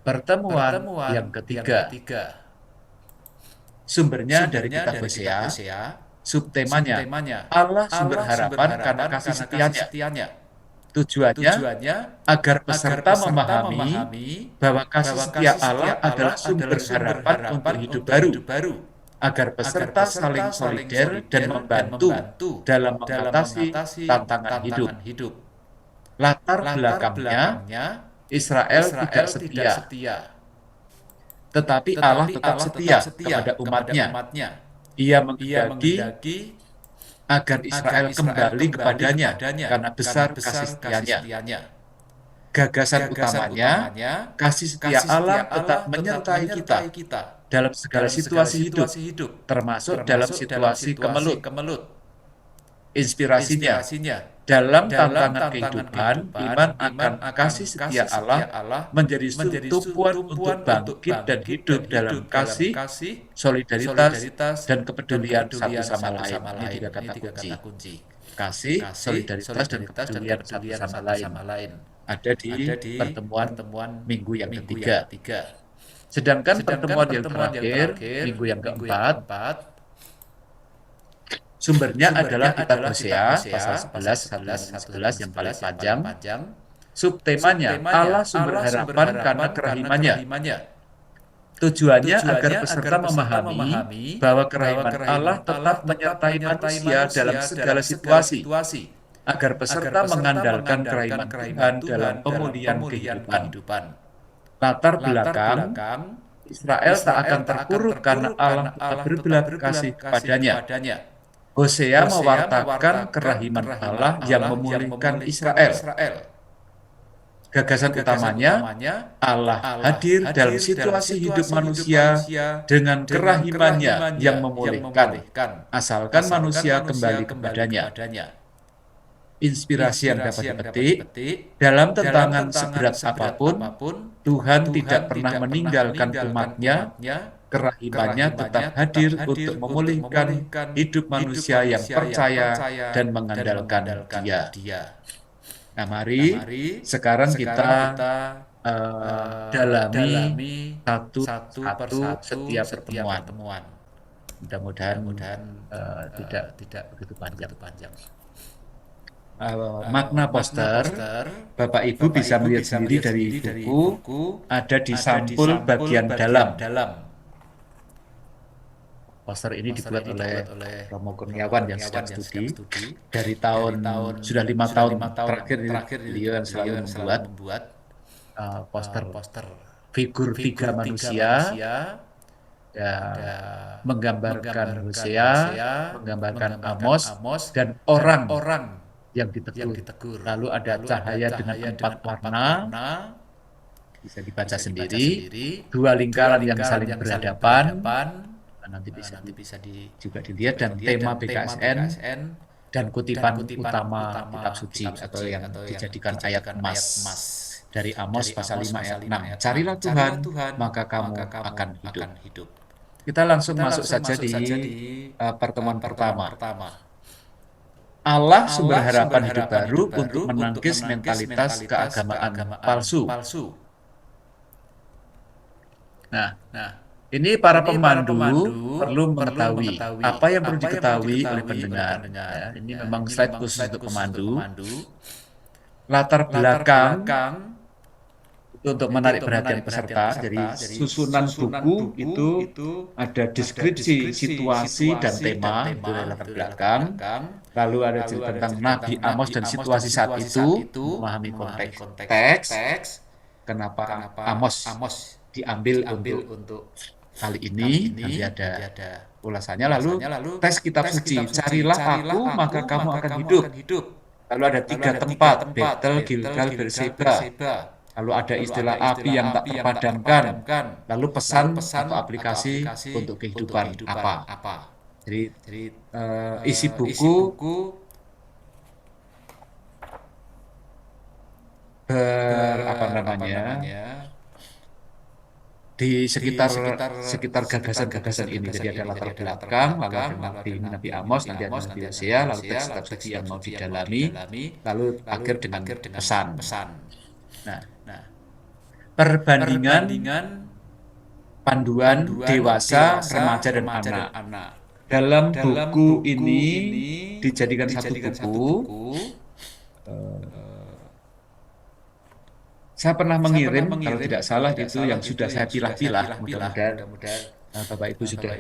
Pertemuan yang ketiga, sumbernya dari kitab Hosea, subtemanya Allah sumber harapan karena kasih setianya. Tujuannya agar peserta memahami bahwa kasih setia Allah adalah sumber harapan untuk hidup baru, agar peserta saling solider dan membantu dalam mengatasi tantangan hidup. Latar belakangnya Israel tidak setia, tetapi Allah tetap setia kepada umatnya. Ia menghendaki agar Israel kembali kepadanya karena besar kasih setianya. Gagasan utamanya, kasih setia Allah tetap menyertai kita dalam segala situasi hidup, termasuk dalam situasi kemelut. Inspirasinya, dalam tantangan kehidupan, iman akan kasih setia Allah menjadi tumpuan untuk bangkit dan hidup dalam kasih, solidaritas, dan kepedulian satu sama lain. Ini tiga kata kunci. Kasih, solidaritas, dan kepedulian satu sama lain. Ada di pertemuan minggu yang ketiga. Sedangkan pertemuan yang terakhir, minggu yang keempat, sumbernya adalah kitab Hosea pasal 11 yang paling panjang. Subtemanya Allah sumber harapan karena kerahimannya. Tujuannya agar peserta memahami bahwa kerahiman Allah tetap menyertai manusia dalam segala situasi, agar peserta mengandalkan kerahiman Tuhan dalam pemulihan kehidupan. Latar belakang Israel tak akan terpuruk karena Allah tetap berbelas kasih kepadanya. Hosea mewartakan kerahiman Allah yang memulihkan Israel. Gagasan utamanya, Allah hadir dalam situasi hidup manusia dengan kerahimannya yang memulihkan, asalkan manusia kembali kepadanya. Inspirasi yang dapat dipetik, dalam tentangan seberat apapun, Tuhan tidak pernah meninggalkan umat-Nya. Kerahimannya tetap hadir untuk memulihkan hidup manusia yang percaya dan mengandalkan Dia. Nah, mari sekarang kita dalami satu-satu setiap pertemuan. Mudah-mudahan tidak begitu panjang. Makna poster, Bapak Ibu bisa melihat sendiri dari buku, ada di sampul bagian dalam. Poster ini dibuat oleh Romo Kurniawan yang sedang studi dari tahun sudah 5 tahun terakhir beliau yang selalu membuat poster figur tiga manusia, menggambarkan Hosea, menggambarkan Amos, dan orang yang ditegur. Lalu ada cahaya dengan 4 warna, bisa dibaca sendiri, 2 lingkaran yang saling berhadapan. Nanti bisa juga dilihat, dan tema BKSN dan kutipan utama kitab suci atau yang dijadikan ayat emas dari Amos pasal 5 ayat 6. Carilah Tuhan, maka kamu akan hidup. Kita langsung masuk saja di pertemuan pertama. Allah sumber harapan hidup baru untuk menangkis mentalitas keagamaan palsu. Nah, ini para pemandu perlu mengetahui apa yang perlu diketahui oleh pendengar. Ya, ini memang slide khusus untuk pemandu. Latar belakang itu untuk menarik perhatian peserta. Jadi susunan buku itu ada deskripsi situasi dan tema, itu latar belakang. Lalu ada cerita tentang Nabi Amos dan situasi saat itu, memahami konteks teks, kenapa Amos diambil untuk kali ini, nanti ada ulasannya. Lalu teks kitab suci, carilah aku maka kamu akan hidup. Lalu ada 3 tempat, Betel, Gilgal, Berseba. Lalu ada istilah api yang tak terpadamkan. Lalu pesan atau aplikasi untuk kehidupan apa. Jadi isi buku di sekitar gagasan-gagasan ini. Jadi ada latar belakang, lalu ada Nabi Amos, nanti ada Nabi Hosea, lalu teks kitab suci yang mau didalami, lalu akhir dengan pesan. Nah, perbandingan panduan dewasa, remaja, dan anak. Dalam buku ini dijadikan satu buku. Saya pernah mengirim, kalau tidak salah itu yang sudah saya pilah-pilah. Mudah-mudahan Bapak Ibu sudah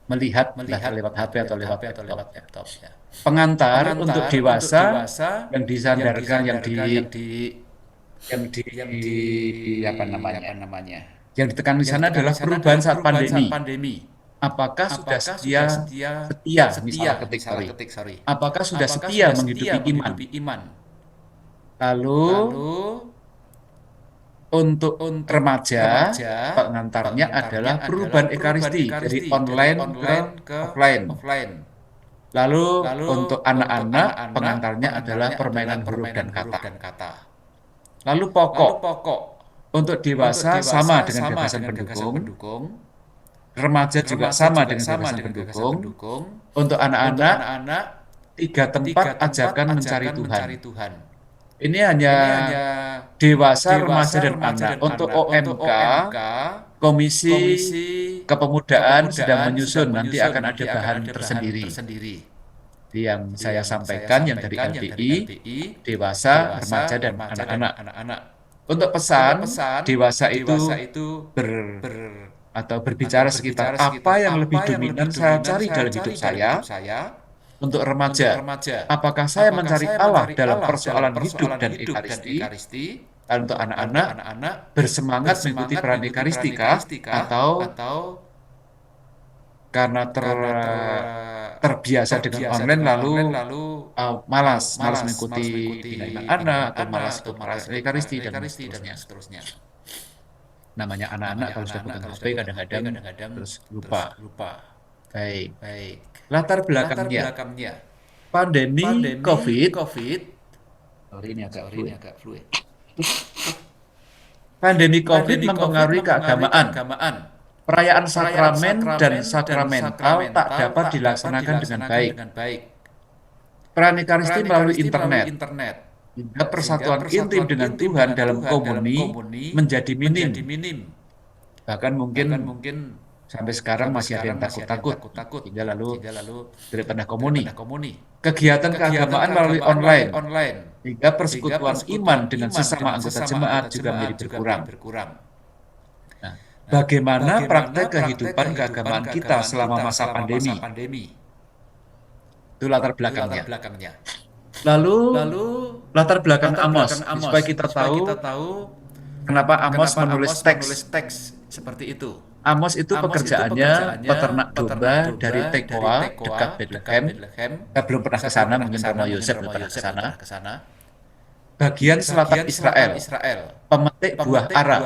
melihat lewat HP atau lewat laptop. Pengantar untuk dewasa yang disandarkan, yang ditekan di sana adalah perubahan saat pandemi. Apakah sudah setia, misalnya ketik, apakah sudah setia menghidupi iman? Lalu untuk remaja, pengantarnya adalah perubahan ekaristi dari online ke offline. Lalu untuk anak-anak, pengantarnya adalah permainan huruf dan kata. Lalu pokok untuk dewasa sama dengan gagasan pendukung, remaja juga sama dengan gagasan pendukung. Untuk anak-anak, 3 tempat ajakan mencari Tuhan. Ini hanya dewasa, remaja, dan anak. Untuk OMK, Komisi Kepemudaan sedang menyusun, nanti akan ada bahan tersendiri. Yang saya sampaikan yang dari LPI, dewasa, remaja, dan anak-anak. Untuk pesan, dewasa itu atau berbicara sekitar apa yang lebih dominan saya cari dalam hidup saya. Untuk remaja, apakah saya mencari Allah dalam persoalan hidup dan Ekaristi? Dan untuk anak-anak, bersemangat mengikuti peran Ekaristi kah? Atau karena terbiasa dengan online lalu malas mengikuti binaan anak atau malas ikut perayaan Ekaristi dan seterusnya. Namanya anak-anak kalau sudah pegang HP kadang-kadang terus lupa. Baik. Latar belakangnya. Pandemi COVID. Sorry, ini agak fluid. Pandemi COVID mempengaruhi keagamaan. Perayaan sakramen dan sakramental tak dapat dilaksanakan dengan baik. Peran Ekaristi melalui internet. Hingga persatuan intim dengan Tuhan dalam komuni menjadi minim. Bahkan mungkin sampai sekarang masih ada yang takut-takut hingga lalu tidak pernah komuni. Kegiatan keagamaan melalui online hingga persekutuan iman dengan sesama anggota jemaat juga menjadi berkurang. Nah, bagaimana praktek kehidupan keagamaan kita selama masa pandemi? Itu latar belakangnya. Lalu latar belakang Amos, supaya kita tahu kenapa Amos menulis teks seperti itu. Amos itu pekerjaannya peternak domba dari Tekoa dekat Bethlehem. Kita belum pernah ke sana, mungkin Romo Yosef belum pernah ke sana. Bagian selatan Israel, pemetik buah ara.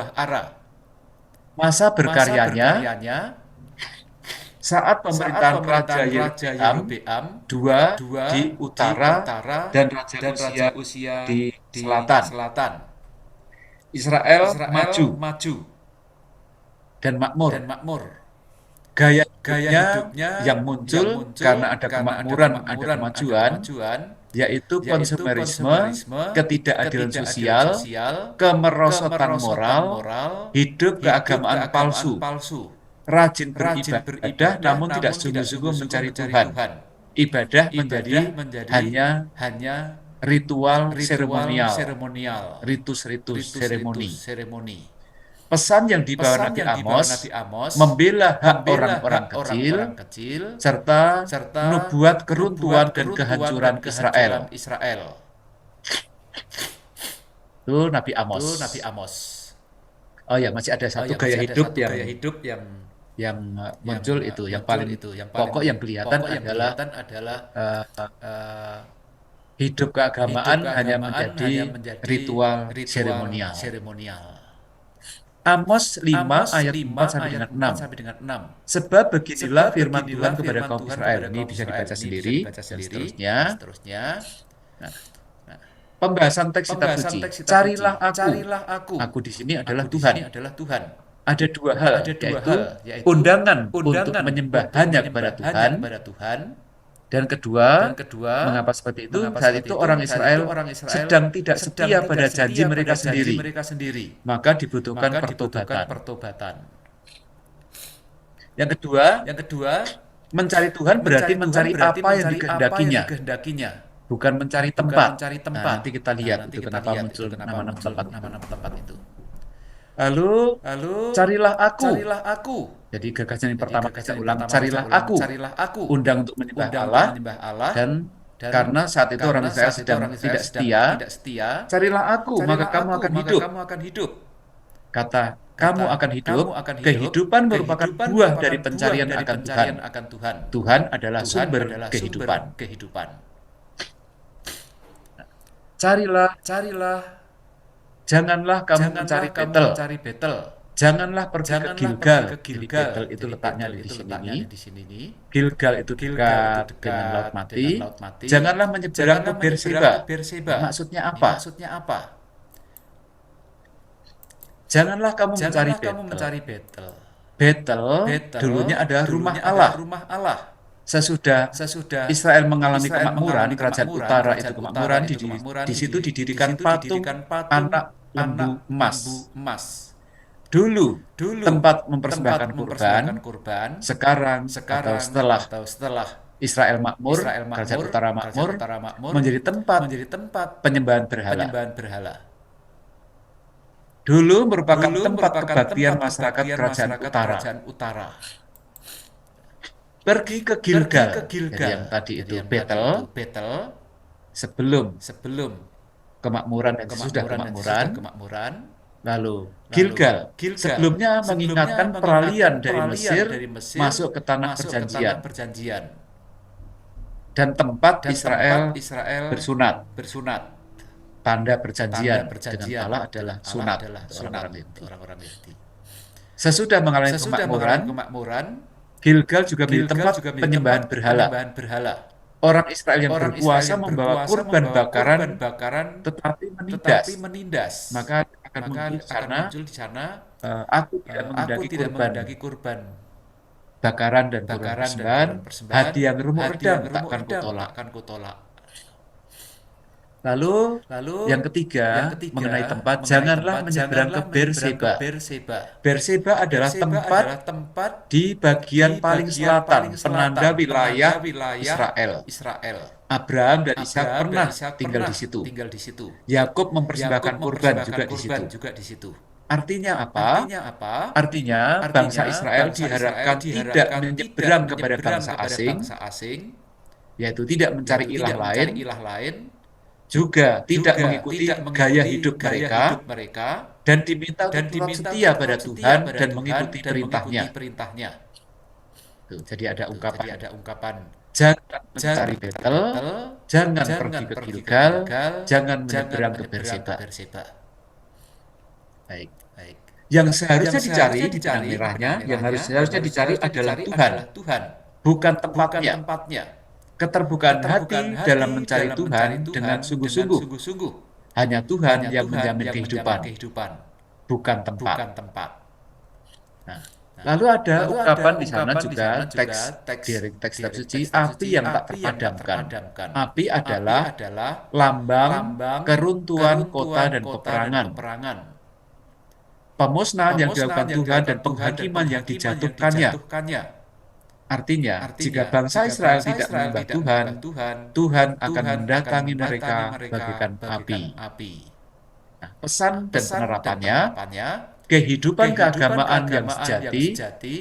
Masa berkaryanya saat pemerintahan Raja Yerobeam II di utara dan Raja Usia di selatan. Israel maju dan makmur. Gaya hidupnya yang muncul karena ada kemakmuran, ada kemajuan, yaitu konsumerisme, ketidakadilan sosial, kemerosotan moral, hidup keagamaan palsu, rajin beribadah namun tidak sungguh-sungguh mencari Tuhan. Ibadah menjadi hanya ritual seremonial, ritus-ritus seremoni. Pesan yang dibawa Nabi Amos membela hak orang-orang kecil serta nubuat keruntuhan dan kehancuran Israel. Itu Nabi Amos. Oh ya, masih ada satu gaya hidup yang muncul itu, yang paling pokok yang kelihatan adalah hidup keagamaan hanya menjadi ritual seremonial. Amos 5 ayat 4 sampai dengan 6. Sebab beginilah firman Tuhan kepada kaum Israel. Ini bisa dibaca sendiri dan seterusnya. Nah, pembahasan teks kitab suci. Carilah aku. Aku di sini adalah Tuhan. Ada dua hal, yaitu undangan untuk menyembah hanya kepada Tuhan. Dan kedua, mengapa seperti itu? Saat itu orang Israel sedang tidak setia pada janji mereka sendiri. Maka dibutuhkan pertobatan. Yang kedua, mencari Tuhan berarti mencari apa yang dikehendakinya. Bukan mencari tempat. Nah, nanti kita lihat itu kenapa muncul nama-nama tempat itu. Lalu carilah aku. Jadi gagasan yang pertama kita ulang, carilah aku. Undang untuk menyembah Allah. Dan karena saat itu orang Israel sedang tidak setia, carilah aku, maka kamu akan hidup. Kata kamu akan hidup, kehidupan merupakan buah dari pencarian akan Tuhan. Tuhan adalah sumber kehidupan. Carilah. Janganlah kamu mencari Betel. Janganlah pergi ke Gilgal. Betel itu letaknya di sini. Gilgal itu dekat dengan Laut Mati. Janganlah menyeberang ke Berseba. Maksudnya apa? Janganlah kamu mencari Betel. Betel dulunya adalah rumah Allah. Sesudah Israel mengalami kemakmuran, kerajaan utara itu kemakmuran, di situ didirikan patung anak lembu emas. Dulu tempat mempersembahkan kurban, sekarang atau setelah Israel makmur, kerajaan utara makmur, menjadi tempat penyembahan berhala. dulu merupakan tempat kebaktian masyarakat kerajaan utara. Pergi ke Gilgal, jadi yang tadi itu Betel, sebelum kemakmuran dan sesudah kemakmuran. Lalu Gilgal, sebelumnya mengingatkan peralihan dari Mesir masuk ke tanah perjanjian dan tempat Israel bersunat. Tanda perjanjian dengan Allah adalah sunat orang-orang Yahudi. Sesudah mengalami kemakmuran, Gilgal juga menjadi tempat penyembahan berhala. Orang Israel yang berpuasa membawa kurban bakaran tetapi menindas. Maka akan muncul di sana, aku tidak menghendaki kurban bakaran dan kurban persembahan, hati yang remuk redam takkan kutolak. Lalu yang ketiga mengenai tempat, janganlah menyeberang ke Berseba. Berseba adalah tempat di bagian paling selatan, penanda wilayah Israel. Abraham dan Ishak pernah tinggal di situ. Yakub mempersembahkan kurban juga di situ. Artinya apa? Artinya bangsa Israel diharapkan tidak menyeberang kepada bangsa asing, yaitu tidak mencari ilah lain, juga tidak mengikuti gaya hidup mereka, dan diminta untuk tetap setia pada Tuhan dan mengikuti perintahnya. Tuh, jadi ada ungkapan, jangan mencari Betel, jangan pergi ke Gilgal, jangan menyeberang ke Berseba. Baik. Yang seharusnya dicari di benang merahnya, yang seharusnya dicari adalah Tuhan, bukan tempatnya. Keterbukaan hati dalam mencari Tuhan dengan sungguh-sungguh. Hanya Tuhan yang menjamin kehidupan, bukan tempat. Nah, lalu ada ungkapan di sana juga teks kitab suci, api yang tak terpadamkan. Api adalah lambang keruntuhan kota dan peperangan. Pemusnahan yang dilakukan Tuhan dan penghakiman yang dijatuhkannya. Artinya, jika bangsa Israel tidak menyembah Tuhan akan mendatangi mereka bagaikan api. Nah, pesan dan penerapannya, kehidupan keagamaan yang sejati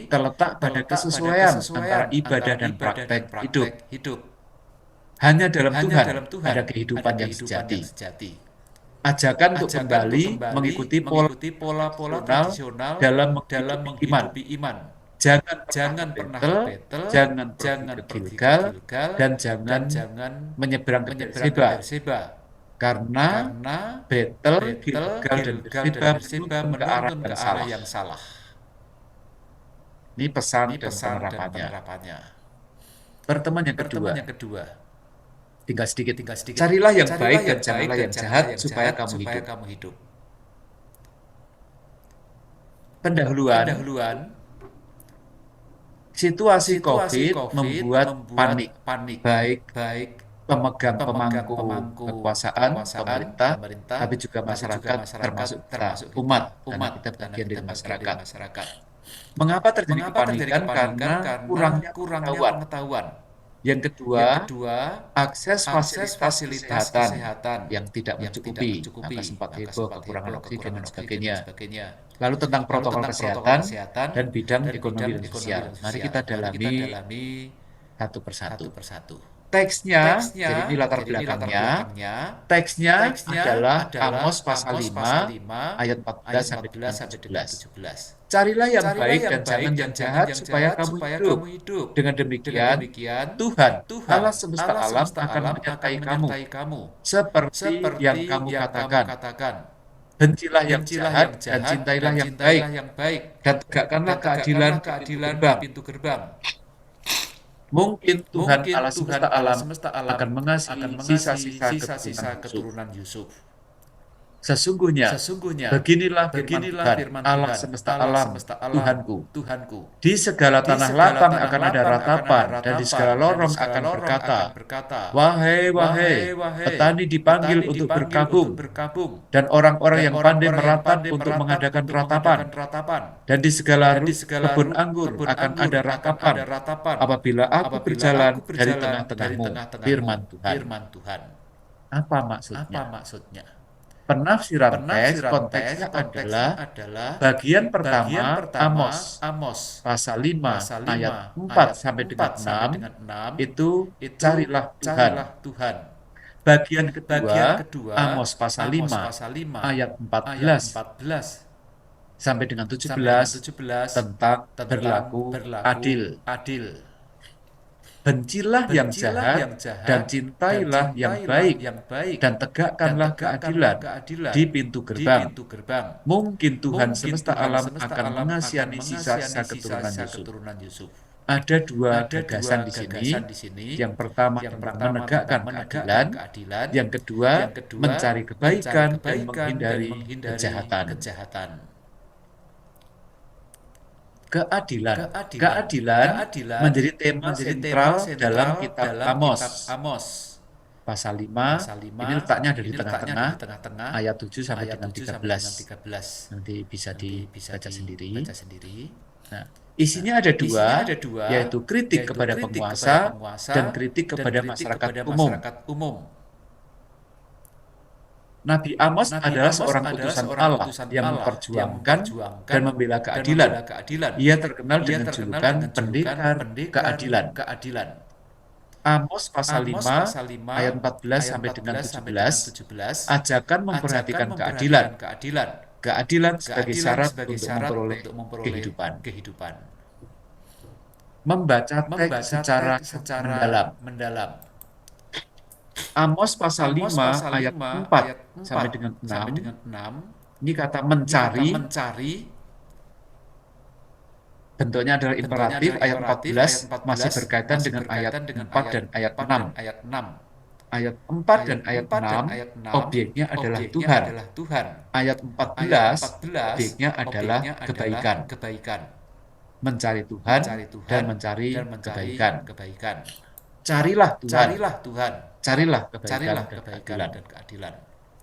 terletak pada kesesuaian antara ibadah dan praktek hidup. Hanya dalam Tuhan ada kehidupan yang sejati. Ajakan untuk kembali mengikuti pola tradisional dalam menghidupi iman. Jangan pernah ke Betel, jangan pergi ke Gilgal, dan jangan menyeberang ke Berseba. Karena Betel, Gilgal, dan Berseba menuntun ke arah yang salah. Ini pesan dan penerapannya. Pertemuan yang kedua. Tinggal sedikit. Carilah yang baik dan janganlah yang jahat supaya kamu hidup. Pendahuluan. Situasi COVID membuat panik, baik pemegang pemangku kekuasaan, pemerintah, tapi juga masyarakat, termasuk kita, umat, karena kita bagian dari masyarakat. Mengapa terjadi kepanikan? Karena kurangnya pengetahuan. Yang kedua, akses fasilitas kesehatan yang tidak mencukupi, maka sempat heboh, kekurangan oksigen dan sebagainya. Lalu tentang protokol kesehatan dan bidang ekonomi dan sosial. Mari kita dalami satu persatu. Teksnya, jadi ini latar belakangnya. Teksnya adalah Amos pasal 5 ayat 14 sampai 17. Carilah yang baik dan jangan yang jahat supaya kamu hidup. Dengan demikian, Tuhan Allah semesta alam akan menyertai kamu seperti yang kamu katakan. Bencilah yang jahat dan cintailah yang baik, dan tegakkanlah keadilan pintu gerbang. Mungkin Tuhan Allah semesta alam akan mengasihi sisa-sisa keturunan Yusuf. Sesungguhnya beginilah firman Allah semesta alam, Tuhanku. Di segala tanah lapang akan ada ratapan, dan di segala lorong akan berkata, Wahai, petani dipanggil untuk berkabung, dan orang-orang yang pandai merapat untuk mengadakan ratapan. Dan di segala kebun anggur akan ada ratapan, apabila aku berjalan dari tengah-tengahmu, firman Tuhan. Apa maksudnya? Penafsiran teks konteksnya adalah bagian pertama Amos pasal 5 ayat 4 sampai dengan 6 itu carilah Tuhan. Bagian kedua Amos pasal 5 ayat 14 sampai dengan 17 tentang berlaku adil. Bencilah yang jahat dan cintailah yang baik dan tegakkanlah keadilan di pintu gerbang. Mungkin Tuhan semesta alam akan mengasihani sisa-sisa keturunan Yusuf. Ada dua gagasan di sini. Yang pertama tentang menegakkan keadilan, yang kedua mencari kebaikan dan menghindari kejahatan. Keadilan menjadi tema sentral dalam kitab Amos. Pasal 5, ini letaknya ada di tengah-tengah, ayat 7 sampai dengan 13. Nanti bisa dibaca sendiri. Nah, isinya ada dua, yaitu kritik kepada penguasa dan kritik kepada masyarakat umum. Nabi Amos adalah seorang utusan Allah yang memperjuangkan dan membela keadilan. Ia terkenal dengan julukan pendekar keadilan. Amos pasal 5 ayat 14 sampai dengan 17 ajakan memperhatikan keadilan. Keadilan sebagai syarat untuk memperoleh kehidupan. Membaca teks secara mendalam. Amos pasal 5 ayat 4 sampai dengan 6 ini kata mencari, bentuknya adalah imperatif. Ayat 14 masih berkaitan dengan ayat 4 dan ayat 6. Ayat 4 dan ayat 6 objeknya adalah Tuhan. Ayat 14 objeknya adalah kebaikan. Mencari Tuhan dan mencari kebaikan. Carilah Tuhan. Carilah kebaikan dan keadilan.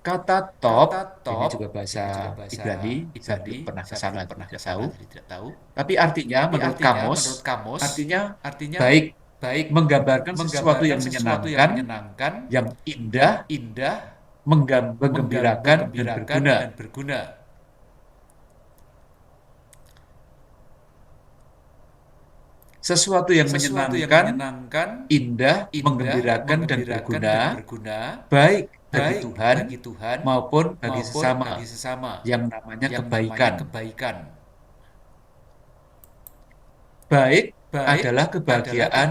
Kata top, ini juga bahasa Ibrani, saya belum pernah ke sana, tidak tahu. Tapi artinya menurut kamus, artinya baik, menggambarkan sesuatu yang menyenangkan, yang indah, menggembirakan dan berguna. Sesuatu yang menyenangkan, indah, menggembirakan dan berguna, baik bagi Tuhan maupun bagi sesama, yang namanya kebaikan. Baik adalah kebahagiaan,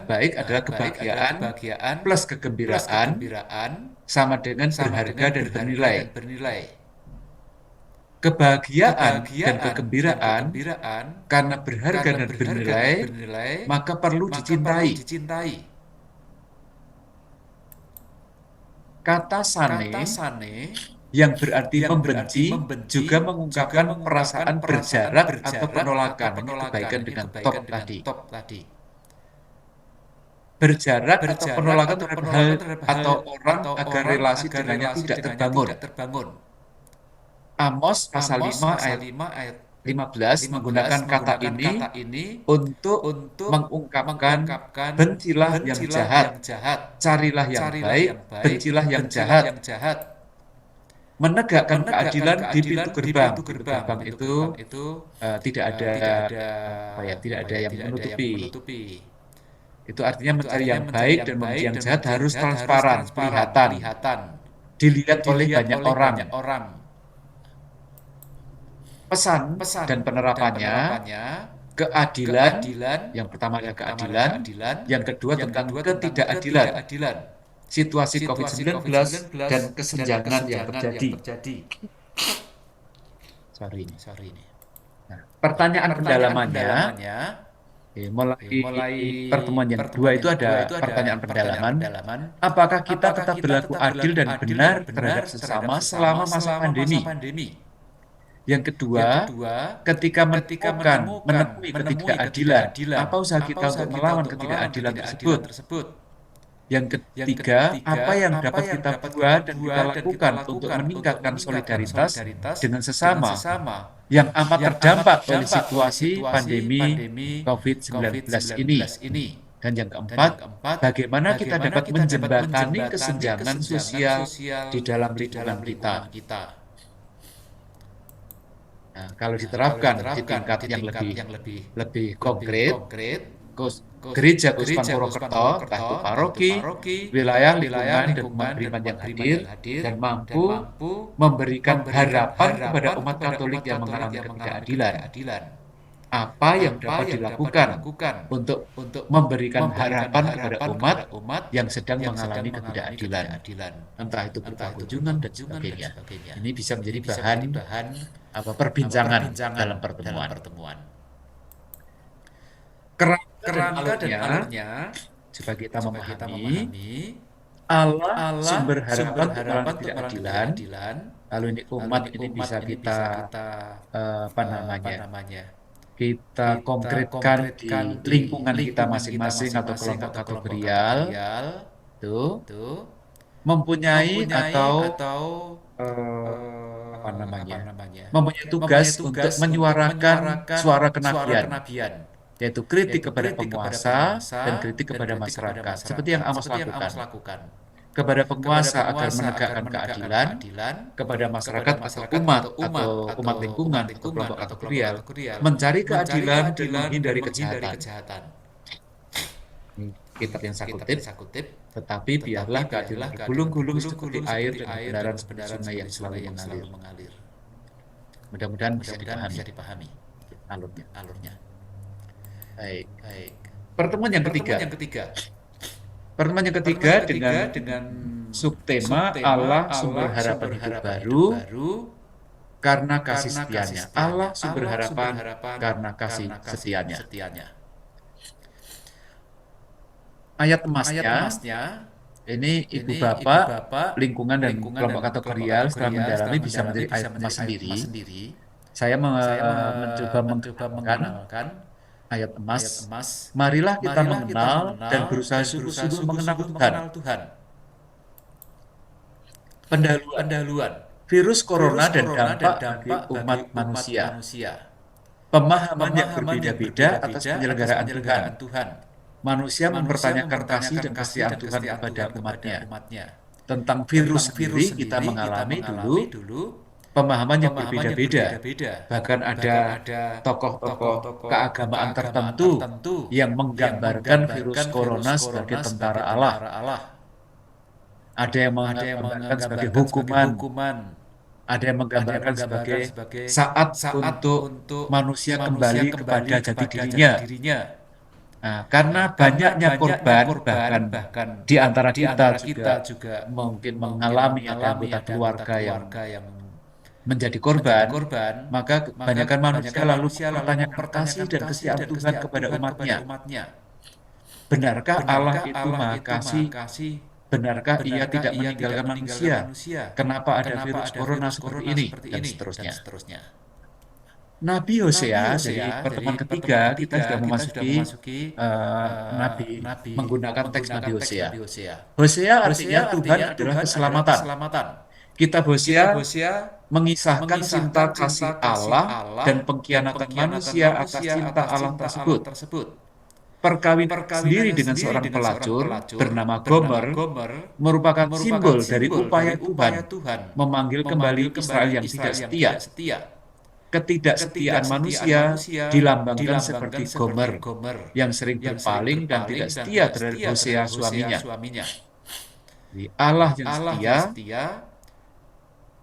baik adalah kebahagiaan plus kegembiraan sama dengan berharga dan bernilai. Kebahagiaan dan kegembiraan karena berharga dan bernilai, maka perlu dicintai. Kata sane yang berarti membenci juga mengungkapkan perasaan berjarak atau penolakan. Ini kebaikan dengan top tadi. Berjarak atau penolakan terhadap hal atau orang agar relasi dengannya tidak terbangun. Amos pasal 5 ayat 15 menggunakan kata ini untuk mengungkapkan bencilah yang jahat, carilah yang baik, bencilah yang jahat. Menegakkan keadilan di pintu gerbang. Pintu gerbang itu tidak ada yang menutupi. Itu artinya mencari yang baik dan membenci yang jahat harus transparan, kelihatan, dilihat oleh banyak orang. Pesan dan penerapannya, keadilan, yang pertama adalah keadilan, yang kedua tentang ketidakadilan, situasi COVID-19 dan kesenjangan yang terjadi. Sorry ini. Nah, pertanyaan pendalamannya, mulai pertemuan yang kedua itu ada pertanyaan pendalaman. Apakah kita tetap berlaku adil dan benar terhadap sesama selama masa pandemi? Yang kedua, ketika menemui ketidakadilan, apa usaha kita untuk melawan ketidakadilan tersebut? Yang ketiga, apa yang dapat kita buat dan kita lakukan untuk meningkatkan solidaritas dengan sesama yang amat terdampak oleh situasi pandemi COVID-19 ini? Dan yang keempat, bagaimana kita dapat menjembatani kesenjangan sosial di dalam lingkungan kita. Nah, kalau diterapkan di tingkat yang lebih konkret, Gereja Kuspan Purwokerto, entah itu paroki, wilayah lingkungan dan umat beriman yang hadir dan mampu memberikan harapan kepada umat Katolik yang mengalami ketidakadilan. Apa yang dapat dilakukan untuk memberikan harapan kepada umat yang sedang mengalami ketidakadilan, entah itu berupa kunjungan dan sebagainya. Ini bisa menjadi bahan perbincangan dalam pertemuan. Kerangka dan alurnya, supaya kita memahami Allah sumber harapan untuk mengalami ketidakadilan. Lalu ini umat ini bisa kita kita konkretkan di lingkungan kita masing-masing atau kelompok kategorial, mempunyai mempunyai tugas untuk menyuarakan suara kenabian, yaitu kritik kepada penguasa dan kritik kepada masyarakat, seperti yang Amos lakukan. Kepada penguasa agar menegakkan keadilan, kepada masyarakat atau umat lingkungan atau kelompok kategorial mencari keadilan dan menghindari kejahatan. Kitab yang saya kutip, tetapi biarlah keadilan digulung-gulung seperti air dan kebenaran seperti sungai yang selalu mengalir. Mudah-mudahan bisa dipahami alurnya. Baik. Pertemuan yang ketiga dengan subtema Allah sumber harapan hidup baru karena kasih setianya. Allah sumber harapan karena kasih setianya. Ayat emasnya ini Ibu Bapak lingkungan dan kelompok kategorial setelah mendalami bisa menjadi ayat emas sendiri. Saya mencoba mengenalkan ayat emas. Marilah kita mengenal dan berusaha sungguh-sungguh mengenal Tuhan. Pendahuluan. Virus corona dan dampak bagi umat manusia. Pemahaman yang berbeda-beda atas penyelenggaraan Tuhan. Manusia mempertanyakan kasih dan kesetiaan Tuhan kepada umatnya. Tentang virus sendiri kita mengalami dulu pemahaman yang berbeda-beda. Bahkan ada tokoh-tokoh keagamaan tertentu yang menggambarkan virus corona sebagai tentara Allah. Ada yang menggambarkan sebagai hukuman. Ada yang menggambarkan sebagai saat untuk manusia kembali kepada jati dirinya. Nah, karena banyaknya korban, bahkan di antara kita juga mungkin mengalami ada anggota keluarga yang menjadi korban, maka kebanyakan manusia lalu mempertanyakan kasih dan kesetiaan Tuhan kepada umatnya. Benarkah Allah itu Maha Kasih? Benarkah Ia tidak meninggalkan manusia? Kenapa ada virus corona seperti ini? Dan seterusnya. Nabi Hosea, jadi pertemuan ketiga kita sudah memasuki Nabi menggunakan teks Nabi Hosea. Hosea artinya Tuhan adalah keselamatan. Kitab Hosea mengisahkan cinta kasih Allah dan pengkhianatan manusia atas cinta Allah tersebut. Perkawinan sendiri dengan seorang pelacur bernama Gomer merupakan simbol dari upaya Tuhan memanggil kembali Israel yang tidak setia. Ketidaksetiaan manusia dilambangkan seperti Gomer yang sering berpaling dan tidak setia terhadap Hosea suaminya. Allah yang setia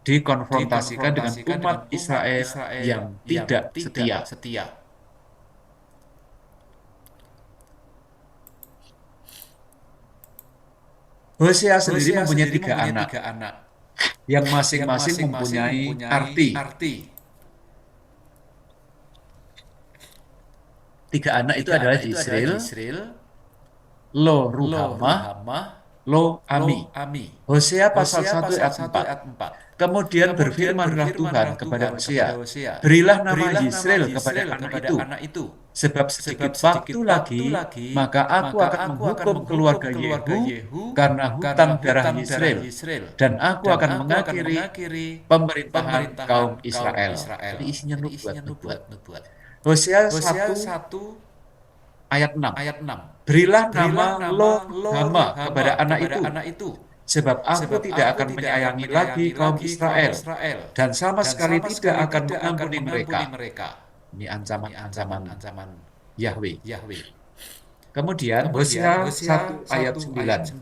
dikonfrontasikan dengan umat Israel yang tidak setia. Hosea sendiri mempunyai tiga anak yang masing-masing mempunyai arti. Tiga anak itu adalah Yisril, Lo Ruhamah, Lo Ami. Hosea pasal 1 ayat 4. Kemudian berfirmanlah Tuhan kepada Hosea, berilah nama Yisrael kepada anak itu, sebab sedikit waktu lagi, maka aku akan menghukum keluarga Yehu karena hutang darah Yisrael, dan aku akan mengakhiri pemerintahan kaum Israel. Ini isinya nubuat. Hosea 1 Ayat 6. Berilah nama Lo-Hama kepada anak itu, sebab aku tidak akan menyayangi lagi kaum Israel, dan sama sekali tidak akan mengampuni mereka. Ini ancaman Yahweh. Kemudian Hosea 1 ayat 9.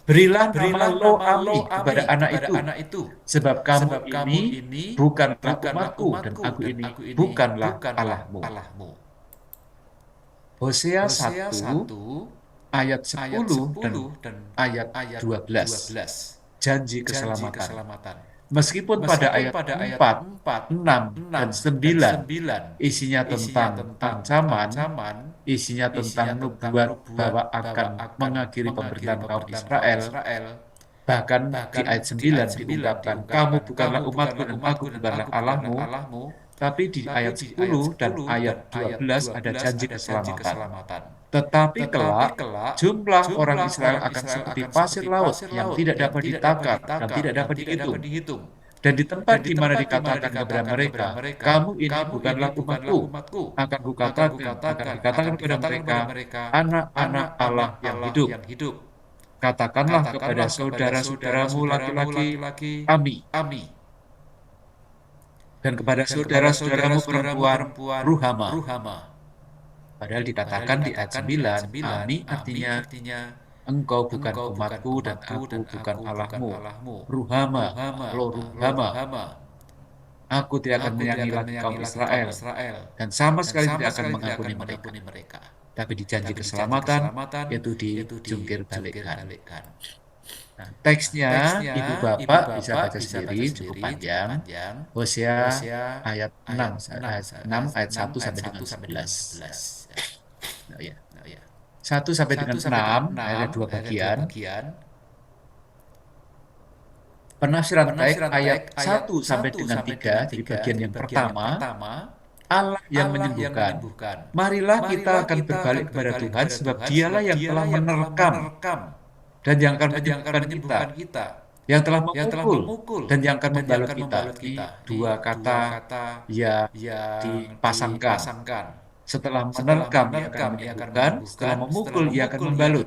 Berilah nama Lo-Ami kepada anak itu, sebab kamu ini bukanlah umatku, dan aku ini bukanlah Allahmu. Hosea 1 ayat 10 dan ayat 12. Janji keselamatan. Meskipun pada ayat 4, 6, dan 9 isinya tentang ancaman, isinya tentang nubuat bahwa akan mengakhiri pemerintahan kaum Israel, bahkan di ayat 9 diungkapkan, kamu bukanlah umatku dan aku bukanlah Allahmu, tapi di ayat 10 dan ayat 12 ada janji keselamatan. Tetapi kelak, jumlah orang Israel akan seperti pasir laut yang tidak dapat ditakar dan tidak dapat dihitung. Dan di tempat di mana dikatakan kepada mereka, kamu ini bukanlah umatku, akan dikatakan kepada mereka, anak-anak Allah yang hidup. Katakanlah kepada saudara-saudaramu laki-laki, Ami. Dan kepada saudara-saudaramu perempuan, Ruhama. Padahal dikatakan di ayat 9, Ami artinya engkau bukan umatku dan aku bukan Allahmu. Ruhama. Aku tidak akan menyayangi lagi kaum Israel, dan sama sekali tidak akan mengampuni mereka. Tapi di janji keselamatan, yaitu dijungkir balikkan. Nah, teksnya Ibu Bapak bisa baca sendiri, cukup panjang. Hosea ayat 6 ayat 1 sampai dengan 11. 1 sampai dengan 6 ada dua bagian. Penafsiran teks ayat 1 sampai dengan 3, jadi bagian yang pertama, Allah yang menyembuhkan. Marilah kita akan berbalik kepada Tuhan, sebab Dialah yang telah menerkam dan yang akan menyembuhkan kita, yang telah memukul dan yang akan membalut kita. Ini dua kata ya dipasangkan. Setelah menerkam, ia akan menyembuhkan. Setelah memukul, ia akan membalut.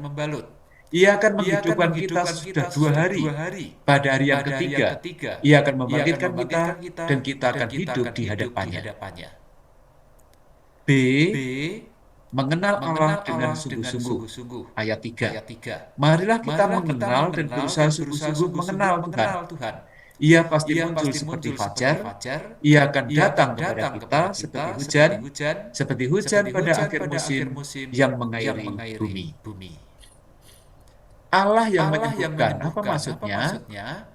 Ia akan menghidupkan kita sudah 2 hari. Pada hari yang ketiga, ia akan membangkitkan kita dan kita akan hidup di hadapannya. B. Mengenal Allah dengan sungguh-sungguh. Ayat 3. Marilah kita mengenal dan berusaha sungguh-sungguh mengenal Tuhan. Ia pasti muncul seperti fajar. Ia akan datang kepada kita seperti hujan pada akhir musim yang mengairi bumi. Allah yang menyembuhkan, apa maksudnya?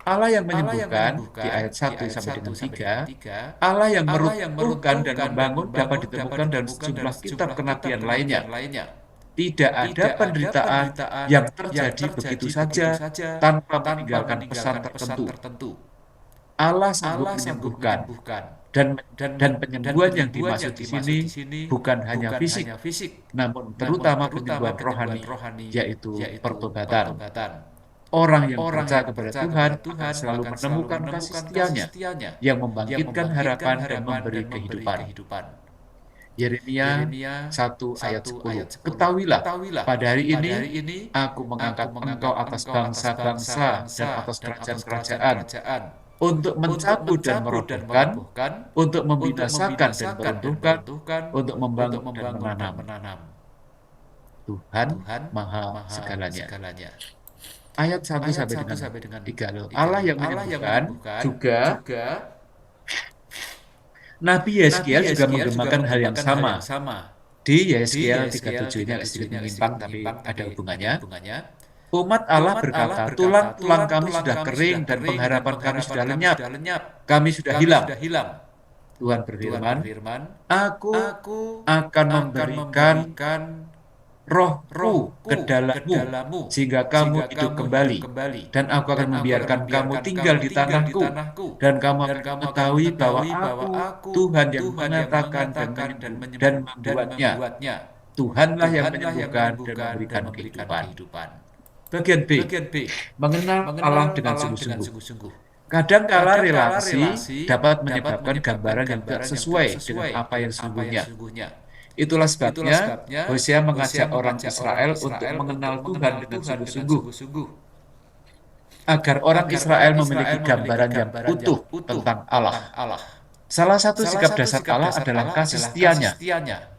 Allah yang menyembuhkan di ayat 1 sampai dengan 3, Allah yang meruntuhkan dan membangun dapat ditemukan dalam sejumlah kitab kenabian lainnya. Tidak ada penderitaan yang terjadi begitu saja tanpa meninggalkan pesan tertentu. Allah sanggup menyembuhkan, dan penyembuhan yang dimaksud di sini bukan hanya fisik, namun terutama penyembuhan rohani, yaitu pertobatan. Orang yang percaya kepada Tuhan akan selalu menemukan kasih setianya yang membangkitkan harapan dan memberi kehidupan. Yeremia 1 ayat 10. Ketahuilah, pada hari ini aku mengangkat engkau atas bangsa-bangsa dan atas kerajaan-kerajaan, untuk mencabut dan merobohkan, untuk membinasakan dan meruntuhkan, untuk membangun dan menanam. Tuhan Maha Segalanya. Ayat 1 sampai dengan 3. Allah yang menyembuhkan juga Nabi Yeskiel juga menggemakan hal yang sama. Di Yeskiel 37 ini agak sedikit menyimpang, tapi ada hubungannya. Umat Allah berkata, tulang-tulang kami sudah kering dan pengharapan kami sudah lenyap. Kami sudah hilang. Tuhan berfirman, Aku akan memberikan rohku ke dalammu, sehingga kamu hidup kembali. Dan aku akan membiarkan kamu tinggal di tanahku. Dan kamu akan mengetahui bahwa aku Tuhan yang mengatakan dan membuatnya. Tuhanlah yang menyembuhkan dan memberikan kehidupan. Bagian B. Mengenal Allah dengan sungguh-sungguh. Kadang-kala relasi dapat menyebabkan gambaran yang tidak sesuai dengan apa yang sesungguhnya. Itulah sebabnya Hosea mengajak orang Israel untuk mengenal Tuhan dengan sungguh-sungguh, agar orang Israel memiliki gambaran yang utuh tentang Allah. Salah satu sikap dasar Allah adalah kasih setianya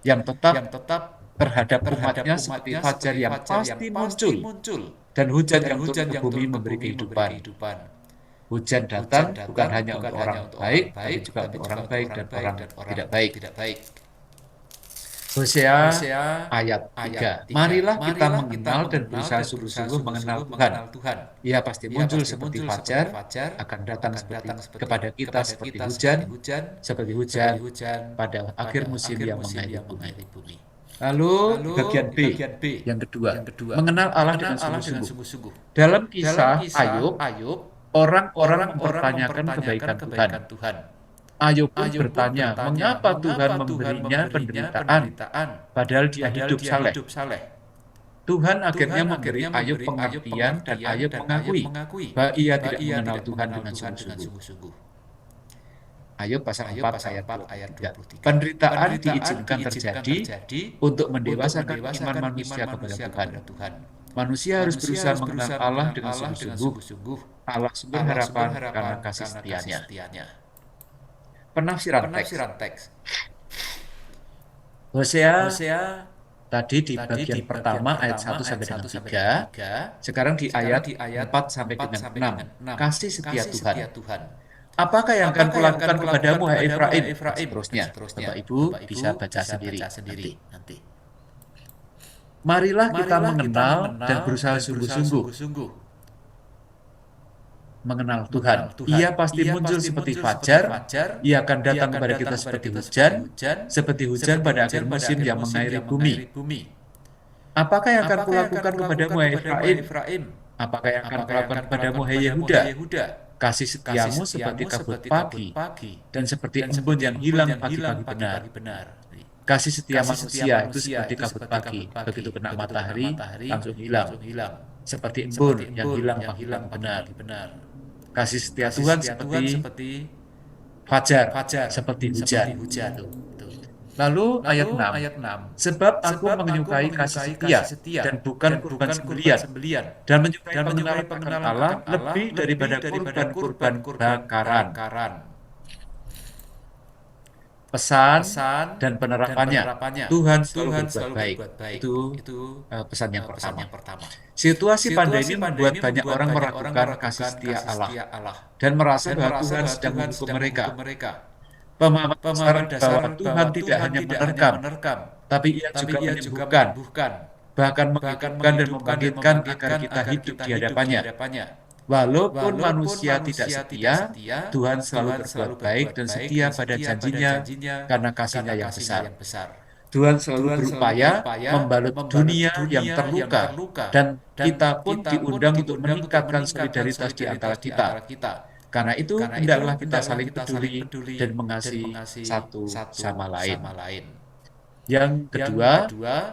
yang tetap terhadap umatnya seperti fajar yang pasti muncul dan hujan yang turun ke bumi memberi kehidupan. Hujan datang bukan hanya untuk orang baik, tapi juga untuk orang baik dan orang tidak baik. Hosea ayat 3. Marilah kita mengenal dan berusaha sungguh-sungguh mengenal Tuhan. Ia pasti muncul seperti fajar, akan datang kepada kita seperti hujan pada akhir musim yang mengairi bumi. Lalu bagian B, yang kedua, mengenal Allah dengan sungguh-sungguh. Dalam kisah Ayub, orang-orang mempertanyakan kebaikan Tuhan. Ayub pun bertanya, mengapa Tuhan memberinya penderitaan, padahal dia hidup saleh. Tuhan akhirnya memberi Ayub pengertian dan Ayub mengakui bahwa ia tidak mengenal Tuhan dengan sungguh-sungguh. Ayub pasal 4 ayat 23. Penderitaan diizinkan terjadi untuk mendewasakan iman manusia kepada Tuhan. Manusia harus berusaha mengenal Allah dengan sungguh-sungguh. Allah sumber harapan karena kasih setianya. Penafsiran teks. Hosea tadi di bagian pertama ayat 1 sampai dengan 3, sekarang di ayat 4 sampai dengan 6. Kasih setia Tuhan. Apakah yang akan kulakukan kepadamu, hai Efraim? Seterusnya. Bapak Ibu bisa baca sendiri nanti. Marilah kita mengenal dan berusaha sungguh-sungguh mengenal Tuhan. Ia pasti muncul seperti fajar, ia akan datang kepada kita seperti hujan pada akhir musim yang mengairi bumi. Apakah yang akan kulakukan kepadamu, hai Efraim? Apakah yang akan kulakukan kepadamu, hai Yehuda? Kasih setiamu seperti kabut pagi, dan seperti embun yang hilang pagi-pagi benar. Kasih setia manusia itu seperti kabut pagi, begitu kena matahari, langsung hilang. Seperti embun yang hilang pagi-pagi benar. Kasih setia Tuhan seperti fajar, seperti hujan. Lalu ayat 6. Sebab aku menyukai kasih setia dan bukan sembelian, dan menyukai pengenalan Allah lebih daripada kurban bakaran. Pesan dan penerapannya. Tuhan selalu berbuat baik. Itu pesan yang pertama. Situasi pandemi membuat banyak orang meragukan kasih setia Allah dan merasa bahwa Tuhan sedang menghukum mereka. Pemahaman besar bahwa Tuhan tidak hanya menerkam, tapi ia juga menyembuhkan, bahkan menghidupkan dan membangkitkan agar kita hidup di hadapannya. Walaupun manusia tidak setia, Tuhan selalu berbuat baik dan setia pada janjinya karena kasih-Nya yang besar. Tuhan selalu berupaya membalut dunia yang terluka, dan kita pun diundang untuk meningkatkan solidaritas di antara kita. Karena itu, hendaklah kita saling peduli dan mengasihi satu sama lain. Yang kedua,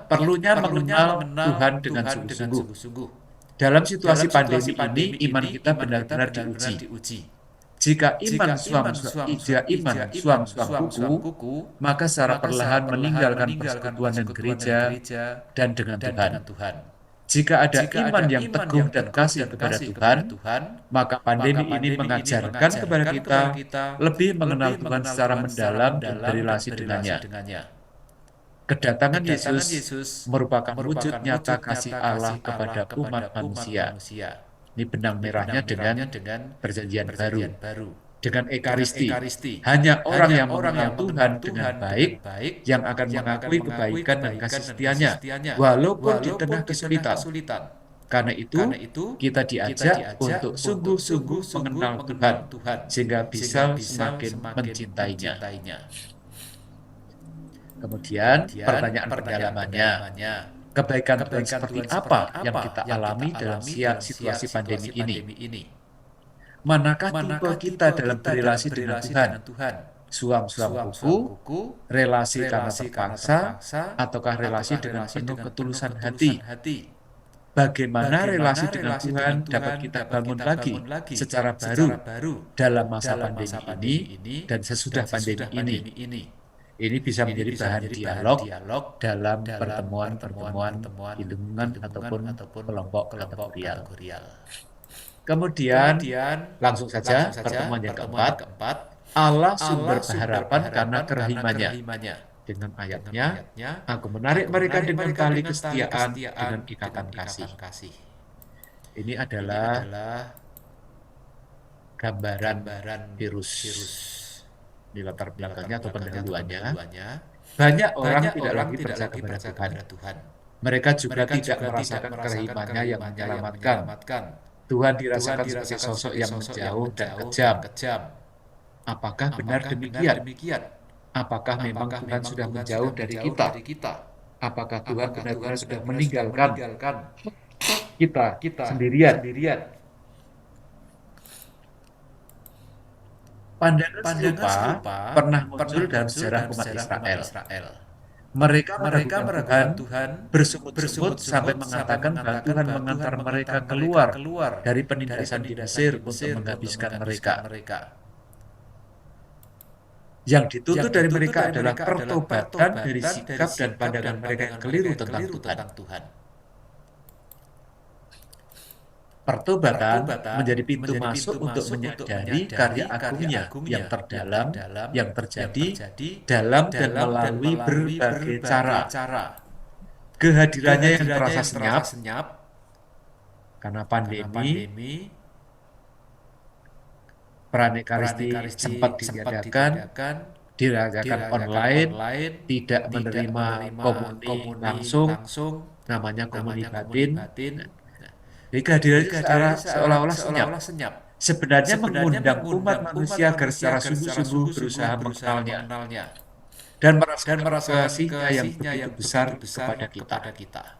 perlunya mengenal Tuhan dengan sungguh-sungguh. Dalam situasi pandemi ini, iman kita benar-benar diuji. Jika iman suam kuku, maka secara perlahan meninggalkan persekutuan dan gereja dan dengan Tuhan. Jika ada iman yang teguh dan kasih kepada Tuhan, maka pandemi ini mengajarkan kepada kita lebih mengenal Tuhan secara mendalam dan berrelasi dengannya. Kedatangan Yesus merupakan wujud nyata kasih Allah kepada umat manusia. Ini benang merahnya dengan perjanjian baru. Dengan Ekaristi, hanya orang yang mengenal Tuhan dengan baik yang akan mengakui kebaikan dan kasih setianya, walaupun di tengah kesulitan. Karena itu, kita diajak untuk sungguh-sungguh mengenal Tuhan, sehingga bisa semakin mencintainya. Kemudian, pertanyaan pendalamannya. Kebaikan Tuhan seperti apa yang kita alami dalam situasi pandemi ini? Manakah tipe kita dalam berrelasi dengan Tuhan? Suam-suam kuku, relasi karena terpaksa, ataukah relasi dengan penuh ketulusan hati? Bagaimana relasi dengan Tuhan dapat kita bangun lagi secara baru dalam masa pandemi ini dan sesudah pandemi ini? Ini bisa menjadi bahan dialog dalam pertemuan-pertemuan di lingkungan ataupun kelompok kategorial. Kemudian langsung saja pertemuan yang keempat, Allah sumber pengharapan karena kerahimannya. Dengan ayatnya, aku menarik mereka dengan tali kesetiaan dengan ikatan kasih. Ini adalah gambaran virus. Di latar belakangnya atau pendahuluannya, banyak orang tidak lagi percaya kepada Tuhan. Mereka juga tidak merasakan kerahimannya yang menyelamatkan. Tuhan dirasakan sebagai sosok yang menjauh dan kejam. Apakah benar demikian? Apakah memang Tuhan sudah menjauh dari kita? Apakah Tuhan benar-benar sudah meninggalkan kita sendirian? Pandangan serupa pernah muncul dalam sejarah umat Israel. Mereka meragukan Tuhan, bersungut-sungut sampai mengatakan bahwa Tuhan mengantar mereka keluar dari penindasan di Mesir untuk menghabiskan mereka. Yang dituntut dari mereka adalah pertobatan dari sikap dan pandangan mereka yang keliru tentang Tuhan. Pertobatan menjadi pintu masuk untuk menyadari karya agungnya yang terdalam, yang terjadi dalam dan melalui berbagai cara. Kehadirannya yang terasa senyap karena pandemi, peran Ekaristi sempat ditiadakan, dirayakan online, tidak menerima komuni langsung, namanya komuni batin. Jadi kehadirannya seolah-olah senyap. Sebenarnya mengundang umat manusia agar secara sungguh-sungguh berusaha mengenalnya dan merasakan kasihnya yang begitu besar kepada kita.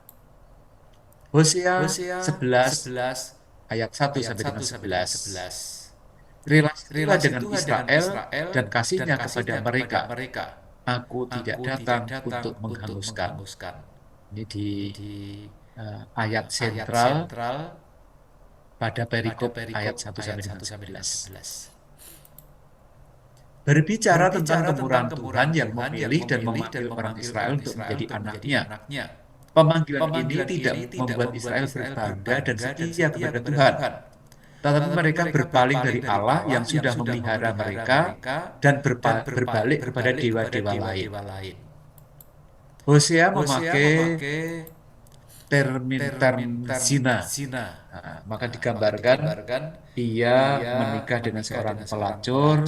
Hosea 11 ayat 1 sampai dengan 11. Relasi dengan Israel dan kasihnya kepada mereka. Aku tidak datang untuk menghanguskan. Ini di ayat sentral pada perikop ayat 1 sampai dengan 11. Berbicara tentang kemurahan Tuhan yang memilih dan memanggil orang Israel untuk menjadi anaknya. Pemanggilan ini tidak membuat Israel berbangga dan setia kepada Tuhan. Tetapi mereka berpaling dari Allah yang sudah memelihara mereka dan berbalik kepada dewa-dewa lain. Hosea memakai term zina. Maka digambarkan ia menikah dengan seorang pelacur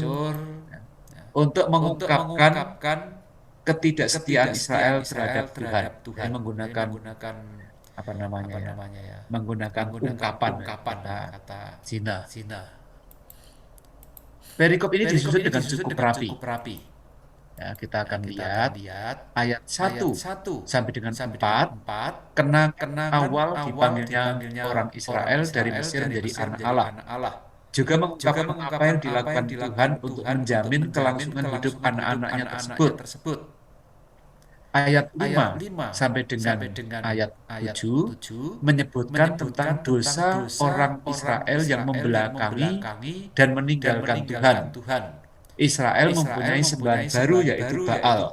untuk mengungkapkan ketidaksetiaan Israel terhadap Tuhan. Dia menggunakan menggunakan ungkapan kata zina. Perikop ini disusun dengan cukup rapi. Ya, kita akan lihat ayat 1 sampai dengan 4, kenangan awal dipanggilnya orang Israel dari Mesir menjadi anak Allah. Juga mengungkapkan apa yang dilakukan Tuhan untuk menjamin kelangsungan hidup anak-anaknya tersebut. Ayat 5 sampai dengan ayat 7 menyebutkan tentang dosa orang Israel yang membelakangi dan meninggalkan Tuhan. Israel mempunyai sembahan baru yaitu Baal.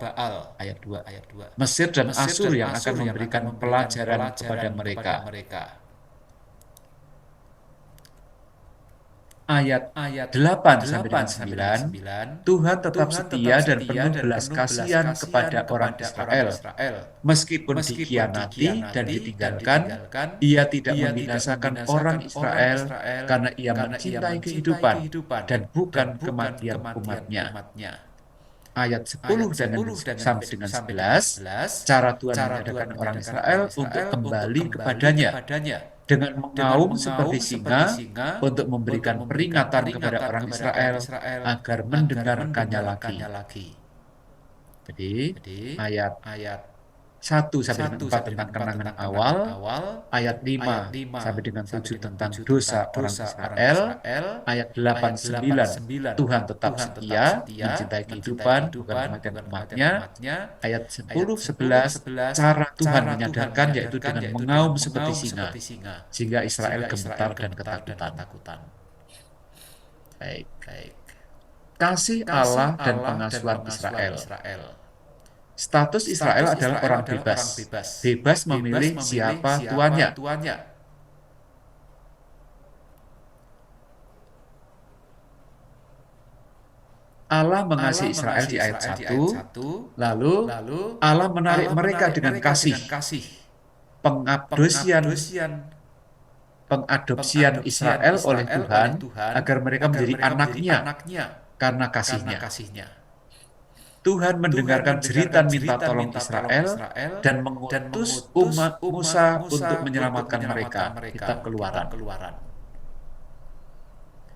Ayat 2. Mesir dan Asyur yang akan memberikan pelajaran kepada mereka. Ayat 8 sampai dengan 9, Tuhan tetap setia dan penuh belas kasihan kepada orang Israel. Meskipun dikhianati dan ditinggalkan, ia tidak membinasakan orang Israel karena ia mencintai kehidupan dan bukan kematian umatnya. Ayat 10 sampai dengan 11, cara Tuhan mengadakan orang Israel untuk kembali kepadanya dengan mengaum seperti singa untuk memberikan peringatan kepada orang Israel agar mendengarkannya lagi. Jadi ayat 1 sampai dengan 4 tentang kenangan awal, ayat 5 sampai dengan 7 tentang dosa orang Israel, ayat 8-9 Tuhan tetap setia, mencintai kehidupan, bukan kematian umatnya, ayat 10-11 cara Tuhan menyadarkan yaitu dengan mengaum seperti singa, sehingga Israel gemetar dan ketakutan. Baik. Kasih Allah dan pengasuhan Israel. Status Israel adalah orang bebas, bebas memilih siapa tuannya. Allah mengasihi Israel di ayat 1, lalu Allah menarik mereka dengan kasih. Pengadopsian Israel oleh Tuhan agar mereka menjadi anaknya karena kasihnya. Tuhan mendengarkan jeritan minta tolong Israel dan mengutus umat Musa untuk menyelamatkan mereka. Kitab Keluaran.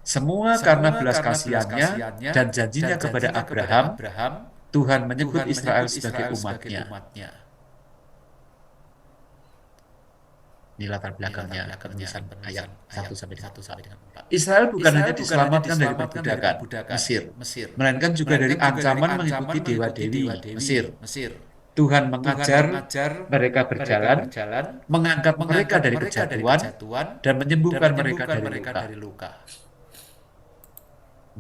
Semua karena belas kasihannya dan janjinya kepada Abraham, Tuhan menyebut Israel sebagai umatnya. Ini latar belakangnya penulisan ayat 1-4. Israel bukan hanya diselamatkan dari perbudakan Mesir, melainkan juga dari ancaman mengikuti dewa-dewi Mesir. Tuhan mengajar mereka berjalan, mengangkat mereka dari kejatuhan, dan menyembuhkan mereka dari luka.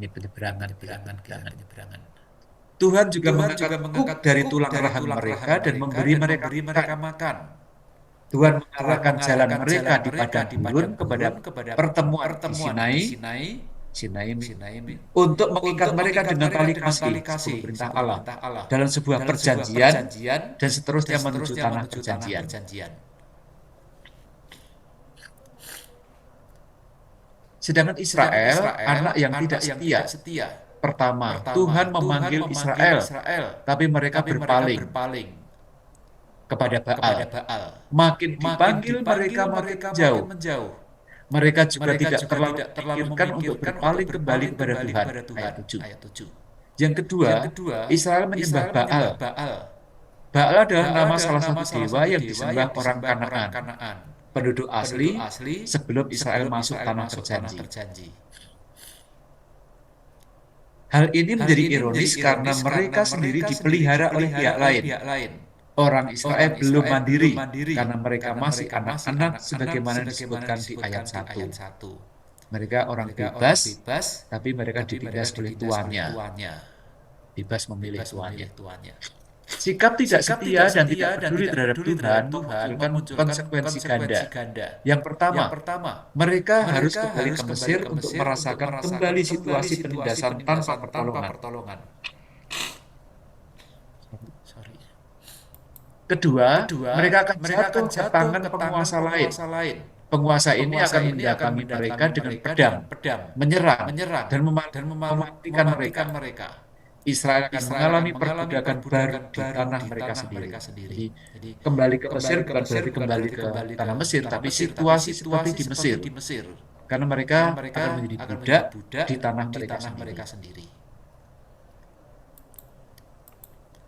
Ini penyeberangan. Tuhan juga mengangkat kuk dari tulang rahang mereka dan memberi mereka makan. Tuhan mengarahkan jalan mereka di padang gurun kepada pertemuan di Sinai untuk mengikat mereka dengan tali kasih, 10 perintah Allah, dalam sebuah perjanjian dan seterusnya menuju tanah perjanjian. Sedangkan Israel, anak yang tidak setia. Pertama, Tuhan memanggil Israel, tapi mereka berpaling kepada Baal. Makin dipanggil mereka makin menjauh. Mereka juga tidak terlalu memikirkan untuk berpaling kembali kepada Tuhan. Ayat 7. Yang kedua, Israel menyembah Baal. Baal adalah nama salah satu dewa yang disembah orang Kanaan, penduduk asli sebelum Israel masuk tanah perjanji. Hal ini menjadi ironis karena mereka sendiri dipelihara oleh pihak lain. Orang Israel belum mandiri karena mereka masih anak-anak sebagaimana disebutkan di ayat 1. Mereka orang bebas, tapi mereka ditindas oleh tuannya. Bebas memilih tuannya. Sikap tidak setia dan tidak peduli terhadap Tuhan memunculkan konsekuensi ganda. Yang pertama, mereka harus kembali ke Mesir untuk merasakan kembali situasi penindasan tanpa pertolongan. Kedua, mereka akan jatuh ke tangan penguasa lain. Penguasa ini akan mendatangi mereka dengan pedang, menyerang, dan mematikan mereka. Israel akan mengalami perbudakan baru di tanah mereka sendiri. Jadi, kembali ke Mesir bukan berarti kembali ke tanah Mesir, tapi situasi seperti di Mesir. Karena mereka akan menjadi budak di tanah mereka sendiri.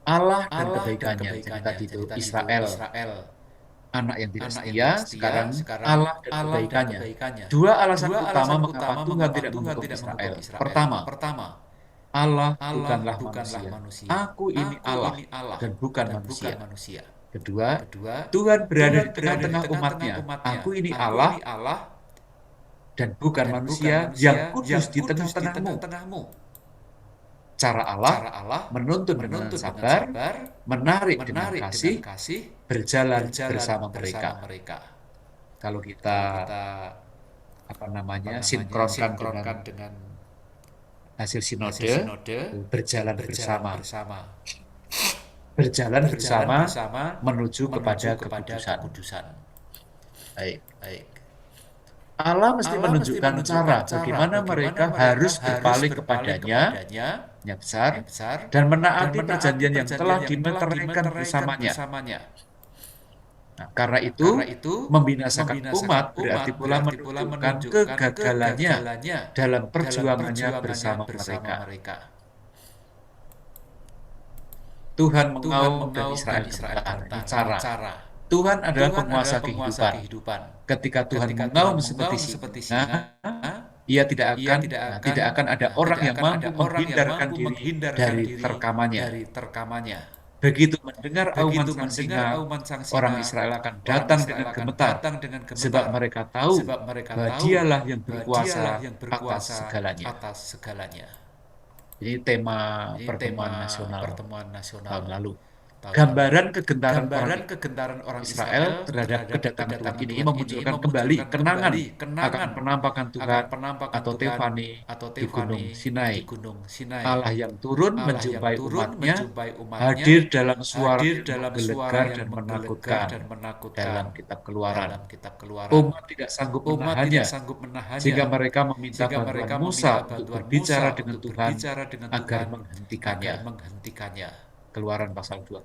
Allah dan kebaikannya, jadi tadi itu Israel, anak yang tidak setia, sekarang Allah dan kebaikannya. Dua alasan utama mengapa Tuhan tidak menghukum Israel. Pertama, Allah bukanlah manusia. Aku ini Allah dan bukan manusia. Kedua, Tuhan berada di tengah-tengah umatnya. Aku ini Allah dan bukan manusia yang kudus di tengah-tengahmu. Cara Allah menuntun dengan sabar, menarik dengan kasih, berjalan bersama mereka. Kalau kita sinkronkan dengan hasil sinode, berjalan bersama menuju kepada kekudusan. Baik. Allah mesti menunjukkan cara bagaimana mereka harus berpaling kepadanya yang besar dan menaati perjanjian yang telah dimeteraikan bersamanya. Nah, karena itu membinasakan umat berarti pula menunjukkan kegagalannya dalam perjuangannya bersama mereka. Tuhan mengaum dan Israel bertahan. Cara. Tuhan adalah penguasa kehidupan. Ketika Tuhan mengaum seperti singa, ia tidak akan ada orang yang mampu menghindarkan diri dari terkamannya. Begitu mendengar auman sang singa, orang Israel akan datang dengan gemetar, sebab mereka tahu bahwa Dialah yang berkuasa atas segalanya. Ini tema pertemuan nasional tahun lalu. Gambaran kegentaran orang Israel terhadap kedatangan Tuhan ini memunculkan kembali kenangan akan penampakan Tuhan atau Tefani di Gunung Sinai. Allah yang turun menjumpai umatnya, hadir dalam suara yang menggelegar dan menakutkan dalam kitab Keluaran. Umat tidak sanggup menahannya, sehingga mereka meminta bantuan Musa untuk berbicara dengan Tuhan agar menghentikannya. Keluaran pasal 20.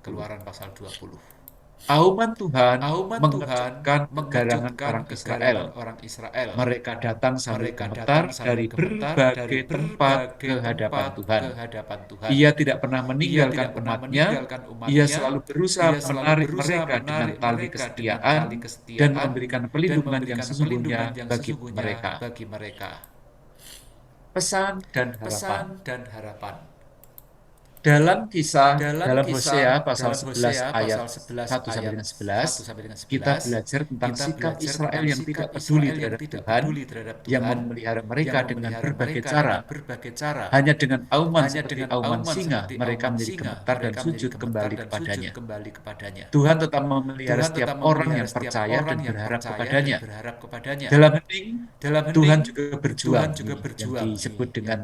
Auman Tuhan mengejutkan kegarangan orang Israel. Mereka datang sambil gemetar dari berbagai tempat ke hadapan Tuhan. Ia tidak pernah meninggalkan umatnya. Ia selalu berusaha menarik mereka dengan tali kesetiaan dan memberikan pelindungan yang sesungguhnya bagi mereka. Pesan dan harapan. Dalam Hosea pasal 11 ayat 1 sampai dengan 11, kita belajar tentang sikap Israel yang tidak peduli terhadap Tuhan, yang memelihara mereka dengan berbagai cara. Hanya dengan auman seperti auman singa, mereka menjadi gemetar dan sujud kembali kepadanya. Tuhan tetap memelihara setiap orang yang percaya dan berharap kepadanya. Dalam hening, Tuhan juga berjuang, yang disebut dengan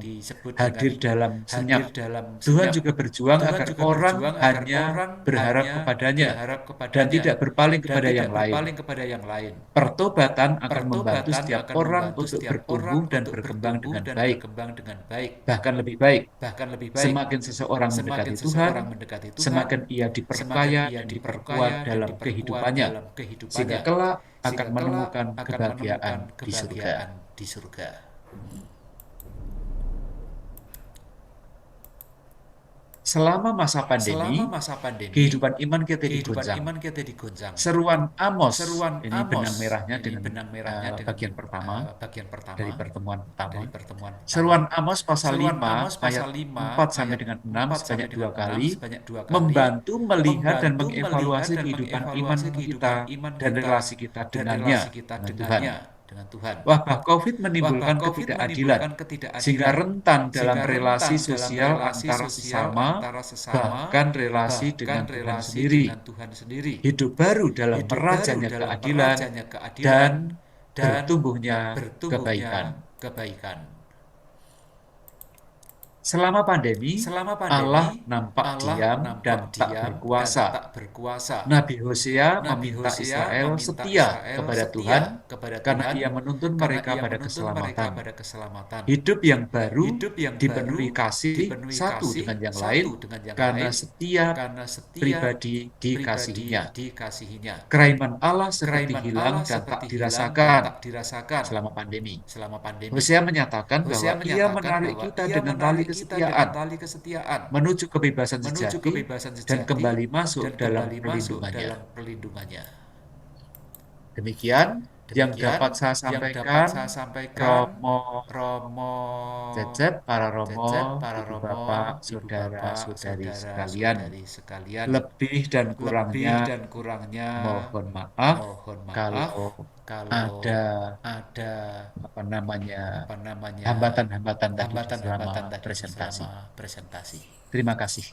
hadir dalam senyap. Tuhan juga berjuang agar orang hanya berharap kepadanya dan tidak berpaling kepada yang lain. Pertobatan akan membantu setiap orang untuk bertumbuh dan berkembang dengan baik, bahkan lebih baik. Semakin seseorang mendekati Tuhan, semakin ia diperkaya dan diperkuat dalam kehidupannya, sehingga kelak akan menemukan kebahagiaan di surga. Selama masa pandemi, kehidupan iman kita digoncang. Seruan Amos, ini benang merahnya dengan bagian pertama dari pertemuan pertama. Seruan Amos pasal 5 ayat 4 sampai dengan 6 sebanyak 2 kali membantu melihat dan mengevaluasi kehidupan iman kita dan relasi kita dengannya, dengan Tuhan. Wabah COVID menimbulkan ketidakadilan, sehingga rentan dalam relasi sosial antara sesama, bahkan relasi dengan Tuhan sendiri. Hidup baru dalam merajanya keadilan dan bertumbuhnya kebaikan. Selama pandemi, Allah nampak diam dan tak berkuasa. Nabi Hosea meminta Israel setia kepada Tuhan karena ia menuntun mereka pada keselamatan. Hidup yang baru dipenuhi kasih satu dengan yang lain karena setiap pribadi dikasihinya. Keraiman Allah seperti hilang dan tak dirasakan selama pandemi. Hosea menyatakan bahwa ia menarik kita dengan tali kesetiaan menuju kebebasan sejati dan kembali masuk dalam perlindungannya. Demikian yang dapat saya sampaikan, Romo Cecep, para Romo, Ibu Bapak, Saudara-saudari sekalian. Lebih dan kurangnya mohon maaf kalau ada hambatan-hambatan tadi selama presentasi. Terima kasih.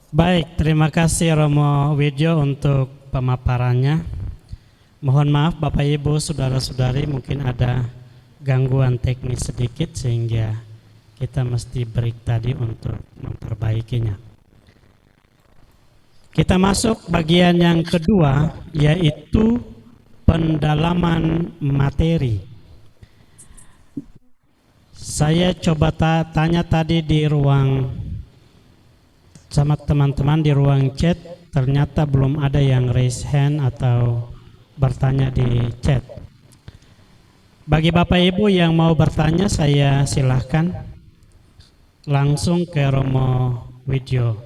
Baik, terima kasih Romo Widjo untuk pemaparannya. Mohon maaf Bapak Ibu, saudara-saudari, mungkin ada gangguan teknis sedikit sehingga kita mesti break tadi untuk memperbaikinya. Kita masuk bagian yang kedua, yaitu pendalaman materi. Saya coba tanya tadi di ruang sama teman-teman di ruang chat, ternyata belum ada yang raise hand atau bertanya di chat. Bagi Bapak Ibu yang mau bertanya, saya silahkan langsung ke Romo Widjo.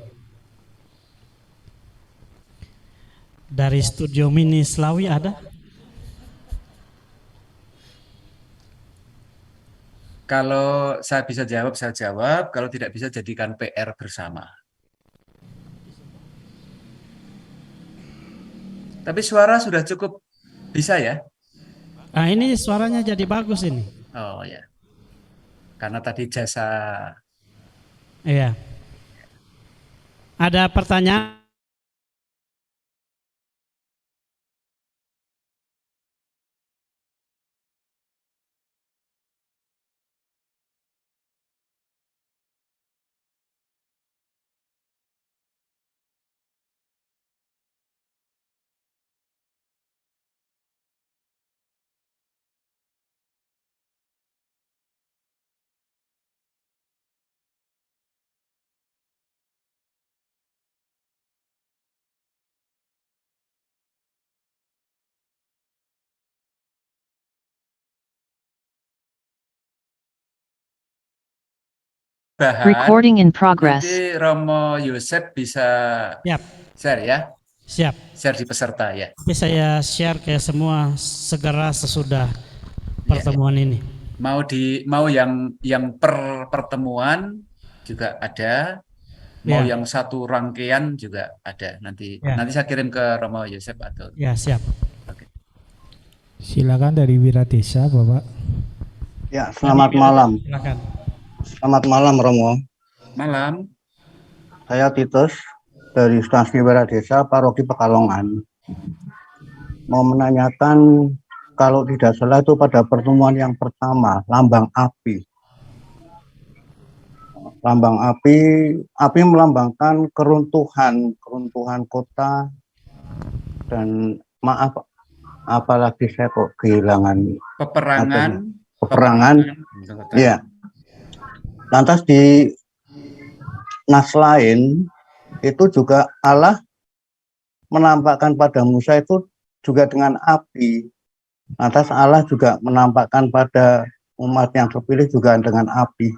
Dari studio mini Slawi ada? Kalau saya bisa jawab, saya jawab. Kalau tidak bisa, jadikan PR bersama. Tapi suara sudah cukup bisa ya? Nah, ini suaranya jadi bagus ini. Oh ya. Karena tadi jasa. Iya. Ada pertanyaan? Bahan, Recording in progress. nanti Romo Yosep bisa Siap, share ya, siap. share di peserta ya. Tapi saya share ke semua segera sesudah pertemuan ini. Mau yang per pertemuan juga ada, mau Ya. yang satu rangkaian juga ada. Nanti Ya. saya kirim ke Romo Yosep atau Ya, siap. Silakan dari Wiradesa, Bapak. Ya, selamat malam. Silakan. Selamat malam, Romo. malam. Saya Titus dari Stasi Wiradesa, Paroki Pekalongan. Mau menanyakan, kalau tidak salah itu pada pertemuan yang pertama, lambang api. Lambang api melambangkan keruntuhan kota, dan maaf, apalagi saya kok kehilangan peperangan. Ya. Lantas di nas lain itu juga Allah menampakkan pada Musa itu juga dengan api. Lantas Allah juga menampakkan pada umat yang terpilih juga dengan api.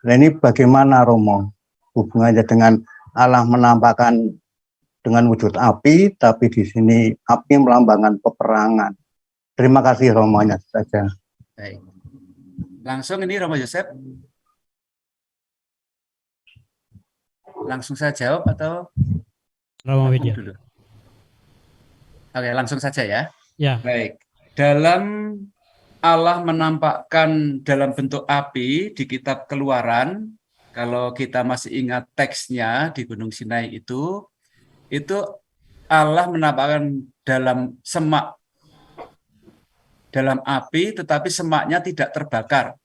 Nah, ini bagaimana, Romo, hubungannya dengan Allah menampakkan dengan wujud api, tapi di sini api melambangkan peperangan. Terima kasih, Romonya saja. Baik. Langsung ini Romo Yosep. Langsung saya jawab atau Romo Widya. dulu? Oke, langsung saja ya. Ya. Baik. Dalam Allah menampakkan dalam bentuk api di kitab Keluaran, kalau kita masih ingat teksnya di Gunung Sinai itu Allah menampakkan dalam semak, dalam api, tetapi semaknya tidak terbakar.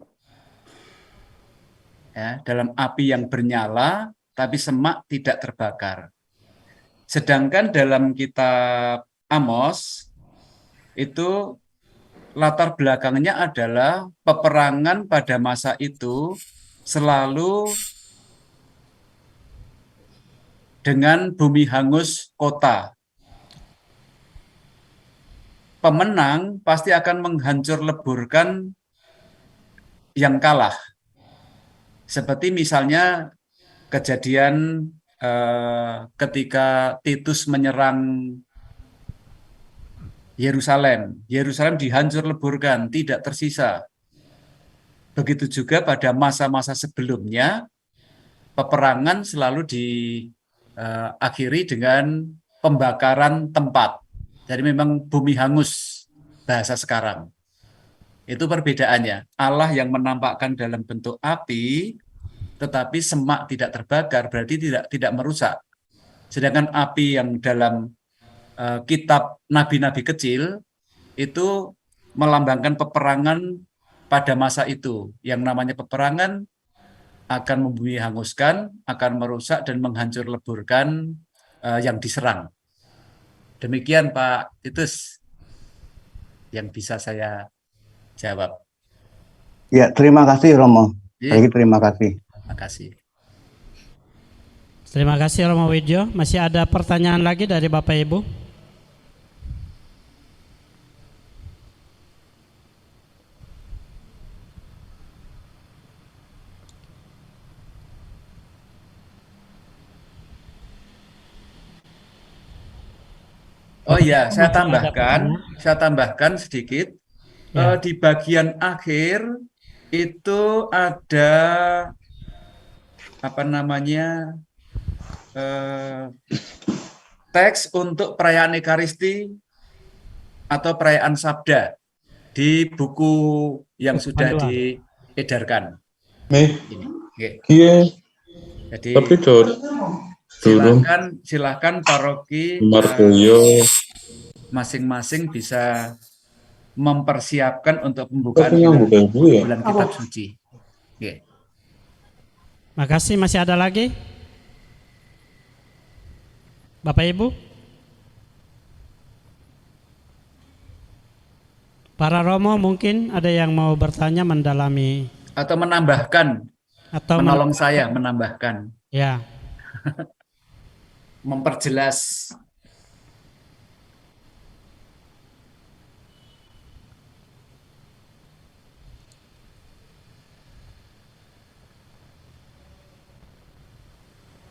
Ya, dalam api yang bernyala, tapi semak tidak terbakar. Sedangkan dalam kitab Amos, itu latar belakangnya adalah peperangan pada masa itu selalu dengan bumi hangus kota. Pemenang pasti akan menghancur leburkan yang kalah. Seperti misalnya kejadian ketika Titus menyerang Yerusalem. Yerusalem dihancur leburkan, tidak tersisa. Begitu juga pada masa-masa sebelumnya, peperangan selalu diakhiri dengan pembakaran tempat. Jadi memang bumi hangus, bahasa sekarang. Itu perbedaannya. Allah yang menampakkan dalam bentuk api, tetapi semak tidak terbakar, berarti tidak merusak. Sedangkan api yang dalam kitab nabi-nabi kecil itu melambangkan peperangan pada masa itu. Yang namanya peperangan akan membumi hanguskan, akan merusak dan menghancur leburkan yang diserang. Demikian Pak Titus yang bisa saya jawab. Ya, terima kasih, Romo. Terima kasih. Terima kasih. Terima kasih Romo Widyo. Masih ada pertanyaan lagi dari Bapak Ibu? Oh iya, saya tambahkan sedikit. Ya. Di bagian akhir itu ada teks untuk perayaan Ekaristi atau perayaan Sabda di buku yang sudah diedarkan. Nih, Ini. iya. Jadi Tapi Dor, Silakan paroki masing-masing bisa mempersiapkan untuk pembukaan bulan kitab suci. Oke. Makasih, masih ada lagi? Bapak Ibu? Para Romo mungkin ada yang mau bertanya, mendalami Atau menambahkan, atau menolong saya menambahkan, ya. memperjelas.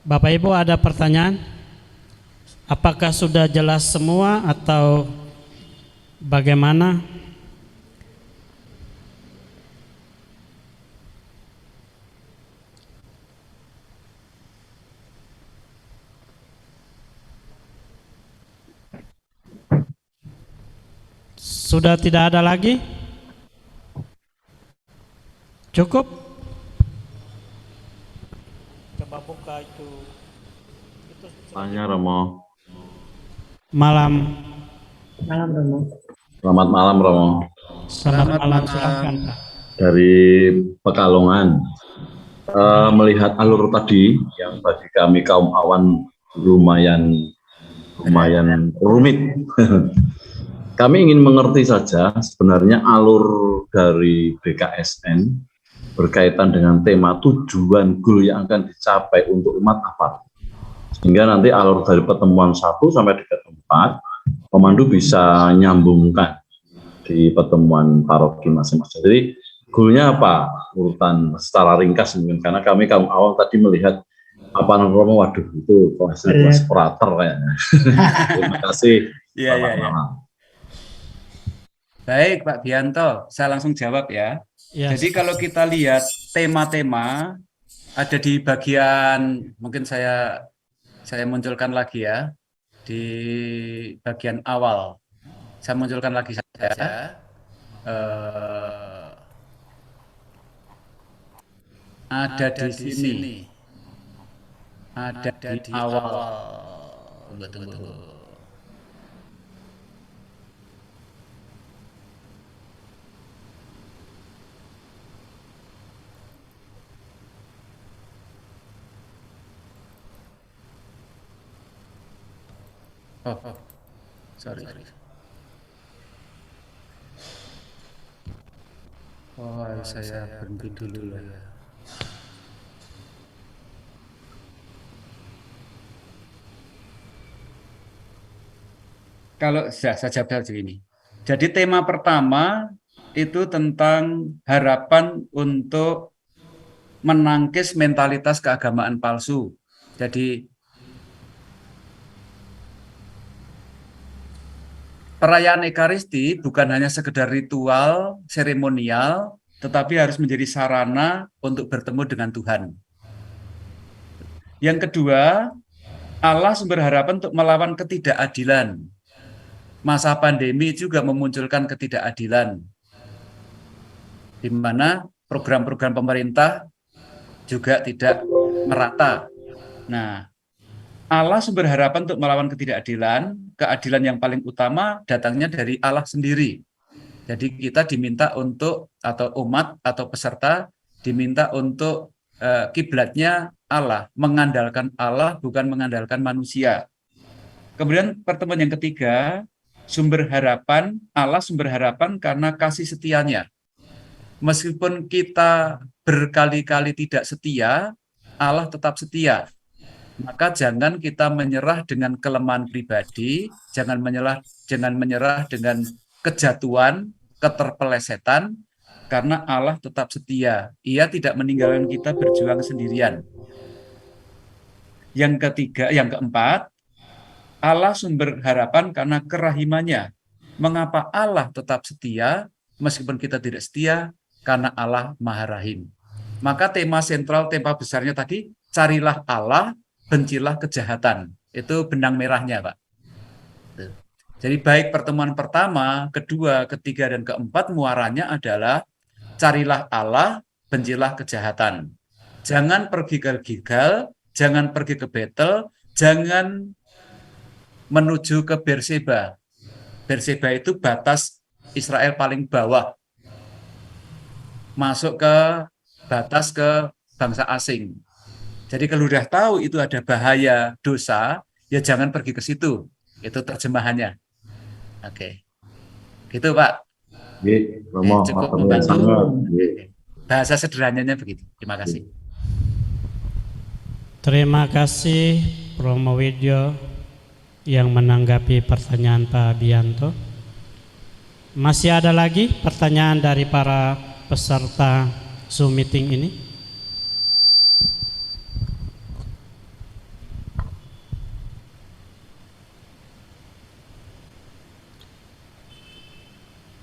Bapak Ibu ada pertanyaan? Apakah sudah jelas semua atau bagaimana? Sudah tidak ada lagi? Cukup? Coba buka itu. Tanya Romo. Malam. Selamat malam Romo. Selamat malam, silakan. Dari Pekalongan. Melihat alur tadi yang bagi kami kaum awan lumayan rumit. Kami ingin mengerti saja sebenarnya alur dari BKSN berkaitan dengan tema tujuan goal yang akan dicapai untuk umat apa. Sehingga nanti alur dari pertemuan 1 sampai dengan 4, pemandu bisa nyambungkan di pertemuan paroki masing-masing. Jadi goalnya apa? Urutan secara ringkas mungkin, karena kami kaum awal tadi melihat apa Romo, waduh itu kelas operator kayaknya. Terima kasih. Iya. Baik Pak Bianto, saya langsung jawab ya. Yes. Jadi kalau kita lihat tema-tema ada di bagian, mungkin saya munculkan lagi ya, di bagian awal. Saya munculkan lagi saja. Ada di sini. Ada di awal. Tunggu. Sorry. Saya berhenti dulu ya. Kalau saya jawab begini. Jadi tema pertama itu tentang harapan untuk menangkis mentalitas keagamaan palsu. Jadi perayaan Ekaristi bukan hanya sekedar ritual, seremonial, tetapi harus menjadi sarana untuk bertemu dengan Tuhan. Yang kedua, Allah sumber harapan untuk melawan ketidakadilan. Masa pandemi juga memunculkan ketidakadilan, di mana program-program pemerintah juga tidak merata. Nah, Allah sumber harapan untuk melawan ketidakadilan, keadilan yang paling utama datangnya dari Allah sendiri. Jadi kita diminta untuk, atau umat atau peserta diminta untuk kiblatnya Allah, mengandalkan Allah bukan mengandalkan manusia. Kemudian pertemuan yang ketiga, sumber harapan, Allah sumber harapan karena kasih setianya. Meskipun kita berkali-kali tidak setia, Allah tetap setia. Maka jangan kita menyerah dengan kelemahan pribadi, jangan menyerah dengan kejatuhan, keterpelesetan, karena Allah tetap setia. Ia tidak meninggalkan kita berjuang sendirian. Yang keempat, Allah sumber harapan karena kerahimannya. Mengapa Allah tetap setia meskipun kita tidak setia? Karena Allah Maha Rahim. Maka tema sentral, tema besarnya tadi, carilah Allah, bencilah kejahatan. Itu benang merahnya, Pak. Jadi baik pertemuan pertama, kedua, ketiga, dan keempat muaranya adalah carilah Allah, bencilah kejahatan. Jangan pergi ke Gilgal, jangan pergi ke Betel, jangan menuju ke Berseba. Berseba itu batas Israel paling bawah, masuk ke batas ke bangsa asing. Jadi kalau udah tahu itu ada bahaya dosa, ya jangan pergi ke situ. Itu terjemahannya. Oke, gitu Pak. Nggih, Romo, Cukup matur nuwun membantu. sanget. Nggih. Bahasa sederhananya begitu. Terima kasih. Terima kasih Romo Widyo yang menanggapi pertanyaan Pak Bianto. Masih ada lagi pertanyaan dari para peserta Zoom meeting ini?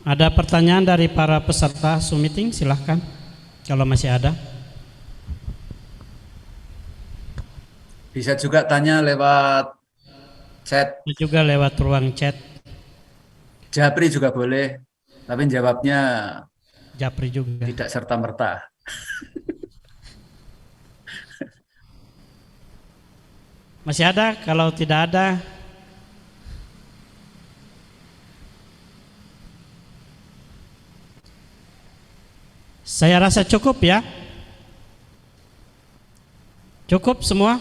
Ada pertanyaan dari para peserta Zoom meeting? Silahkan kalau masih ada. Bisa juga tanya lewat chat. Juga lewat ruang chat. Japri juga boleh, tapi jawabnya Japri juga. tidak serta-merta. Masih ada? Kalau tidak ada, saya rasa cukup ya. Cukup semua?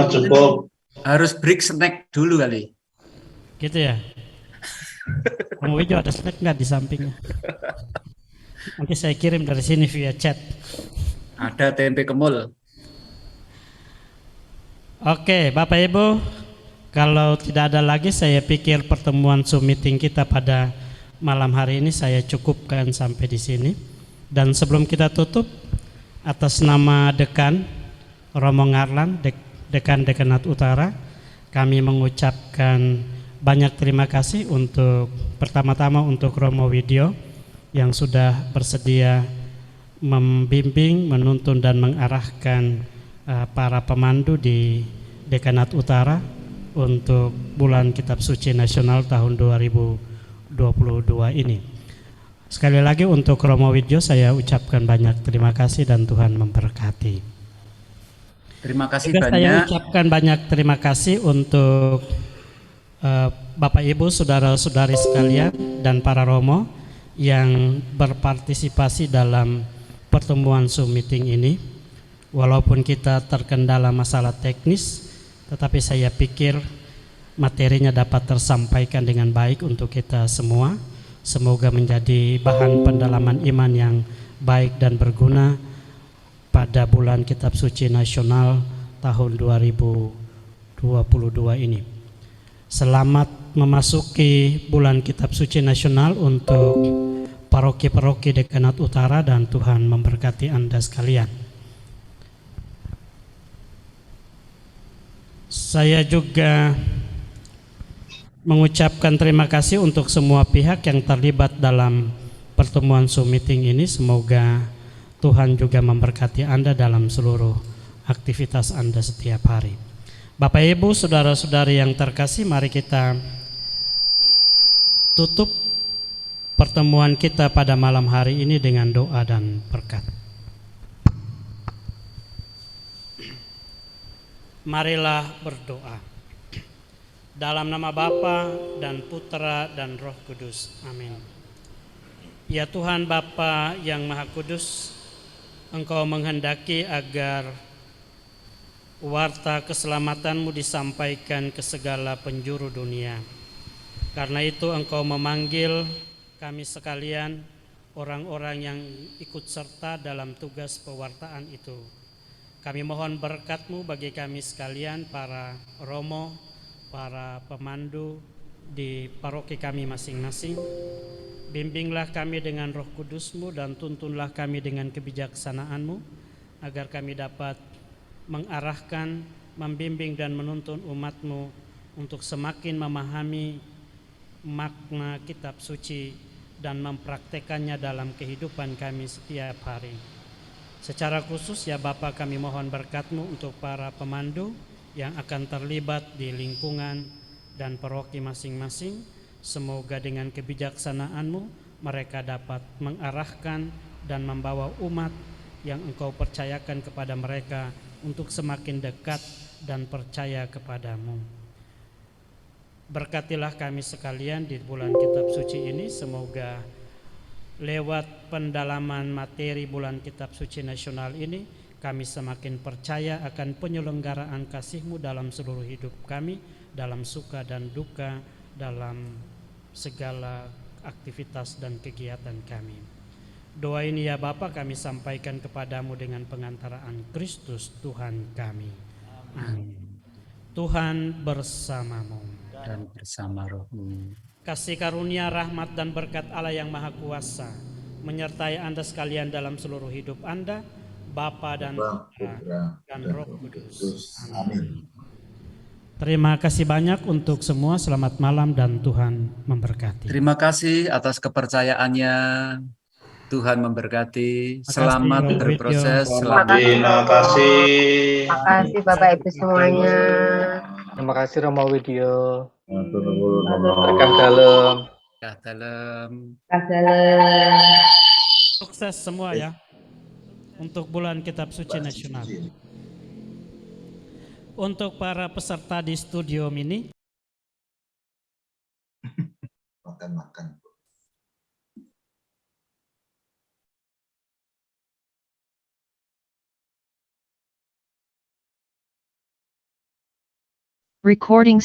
Cukup. Harus break snack dulu kali. Gitu ya. Kamu Wijo ada snack nggak di sampingnya? Nanti saya kirim dari sini via chat. Ada tempe kemul. Oke, Bapak Ibu, kalau tidak ada lagi, saya pikir pertemuan Zoom meeting kita pada malam hari ini saya cukupkan sampai di sini. Dan sebelum kita tutup, atas nama Dekan Romo Ngarlan, Dekan Dekanat Utara, kami mengucapkan banyak terima kasih untuk pertama-tama untuk Romo Widyo yang sudah bersedia membimbing, menuntun dan mengarahkan para pemandu di Dekanat Utara untuk bulan Kitab Suci Nasional tahun 2022 ini. Sekali lagi untuk Romo Widyo saya ucapkan banyak terima kasih dan Tuhan memberkati. Terima kasih Juga banyak. Saya ucapkan banyak terima kasih untuk Bapak Ibu, saudara-saudari sekalian dan para Romo yang berpartisipasi dalam pertemuan Zoom meeting ini. Walaupun kita terkendala masalah teknis, tetapi saya pikir materinya dapat tersampaikan dengan baik untuk kita semua. Semoga menjadi bahan pendalaman iman yang baik dan berguna pada bulan Kitab Suci Nasional tahun 2022 ini. Selamat memasuki bulan Kitab Suci Nasional untuk paroki-paroki Dekanat Utara dan Tuhan memberkati Anda sekalian. Saya juga mengucapkan terima kasih untuk semua pihak yang terlibat dalam pertemuan Zoom meeting ini. Semoga Tuhan juga memberkati Anda dalam seluruh aktivitas Anda setiap hari. Bapak Ibu, saudara-saudari yang terkasih, mari kita tutup pertemuan kita pada malam hari ini dengan doa dan berkat. Marilah berdoa. Dalam nama Bapa dan Putra dan Roh Kudus. Amin. Ya Tuhan Bapa yang Maha Kudus, Engkau menghendaki agar warta keselamatanmu disampaikan ke segala penjuru dunia. Karena itu Engkau memanggil kami sekalian, orang-orang yang ikut serta dalam tugas pewartaan itu. Kami mohon berkat-Mu bagi kami sekalian, para romo, para pemandu di paroki kami masing-masing. Bimbinglah kami dengan Roh Kudus-Mu dan tuntunlah kami dengan kebijaksanaan-Mu, agar kami dapat mengarahkan, membimbing dan menuntun umat-Mu untuk semakin memahami makna kitab suci dan mempraktekannya dalam kehidupan kami setiap hari. Secara khusus ya Bapa, kami mohon berkat-Mu untuk para pemandu yang akan terlibat di lingkungan dan paroki masing-masing. Semoga dengan kebijaksanaan-Mu mereka dapat mengarahkan dan membawa umat yang Engkau percayakan kepada mereka untuk semakin dekat dan percaya kepadamu. Berkatilah kami sekalian di bulan kitab suci ini, semoga lewat pendalaman materi bulan kitab suci nasional ini, kami semakin percaya akan penyelenggaraan kasih-Mu dalam seluruh hidup kami, dalam suka dan duka, dalam segala aktivitas dan kegiatan kami. Doa ini ya Bapa kami sampaikan kepadamu dengan pengantaraan Kristus Tuhan kami. Amin. Tuhan bersamamu. Dan bersama rohmu. Kasih karunia, rahmat dan berkat Allah yang Maha Kuasa menyertai Anda sekalian dalam seluruh hidup Anda, Bapa dan Putra dan Roh Kudus. Amin. Terima kasih banyak untuk semua. Selamat malam dan Tuhan memberkati. Terima kasih atas kepercayaannya. Tuhan memberkati. Selamat Terima kasih, berproses. Terima kasih. Terima kasih Bapak Ibu semuanya. Terima kasih Romo Widyo. Berkah Berkah dalam. Ya, dalam. Sukses semua ya untuk bulan kitab suci nasional. Untuk para peserta di studio mini, Makan. Recording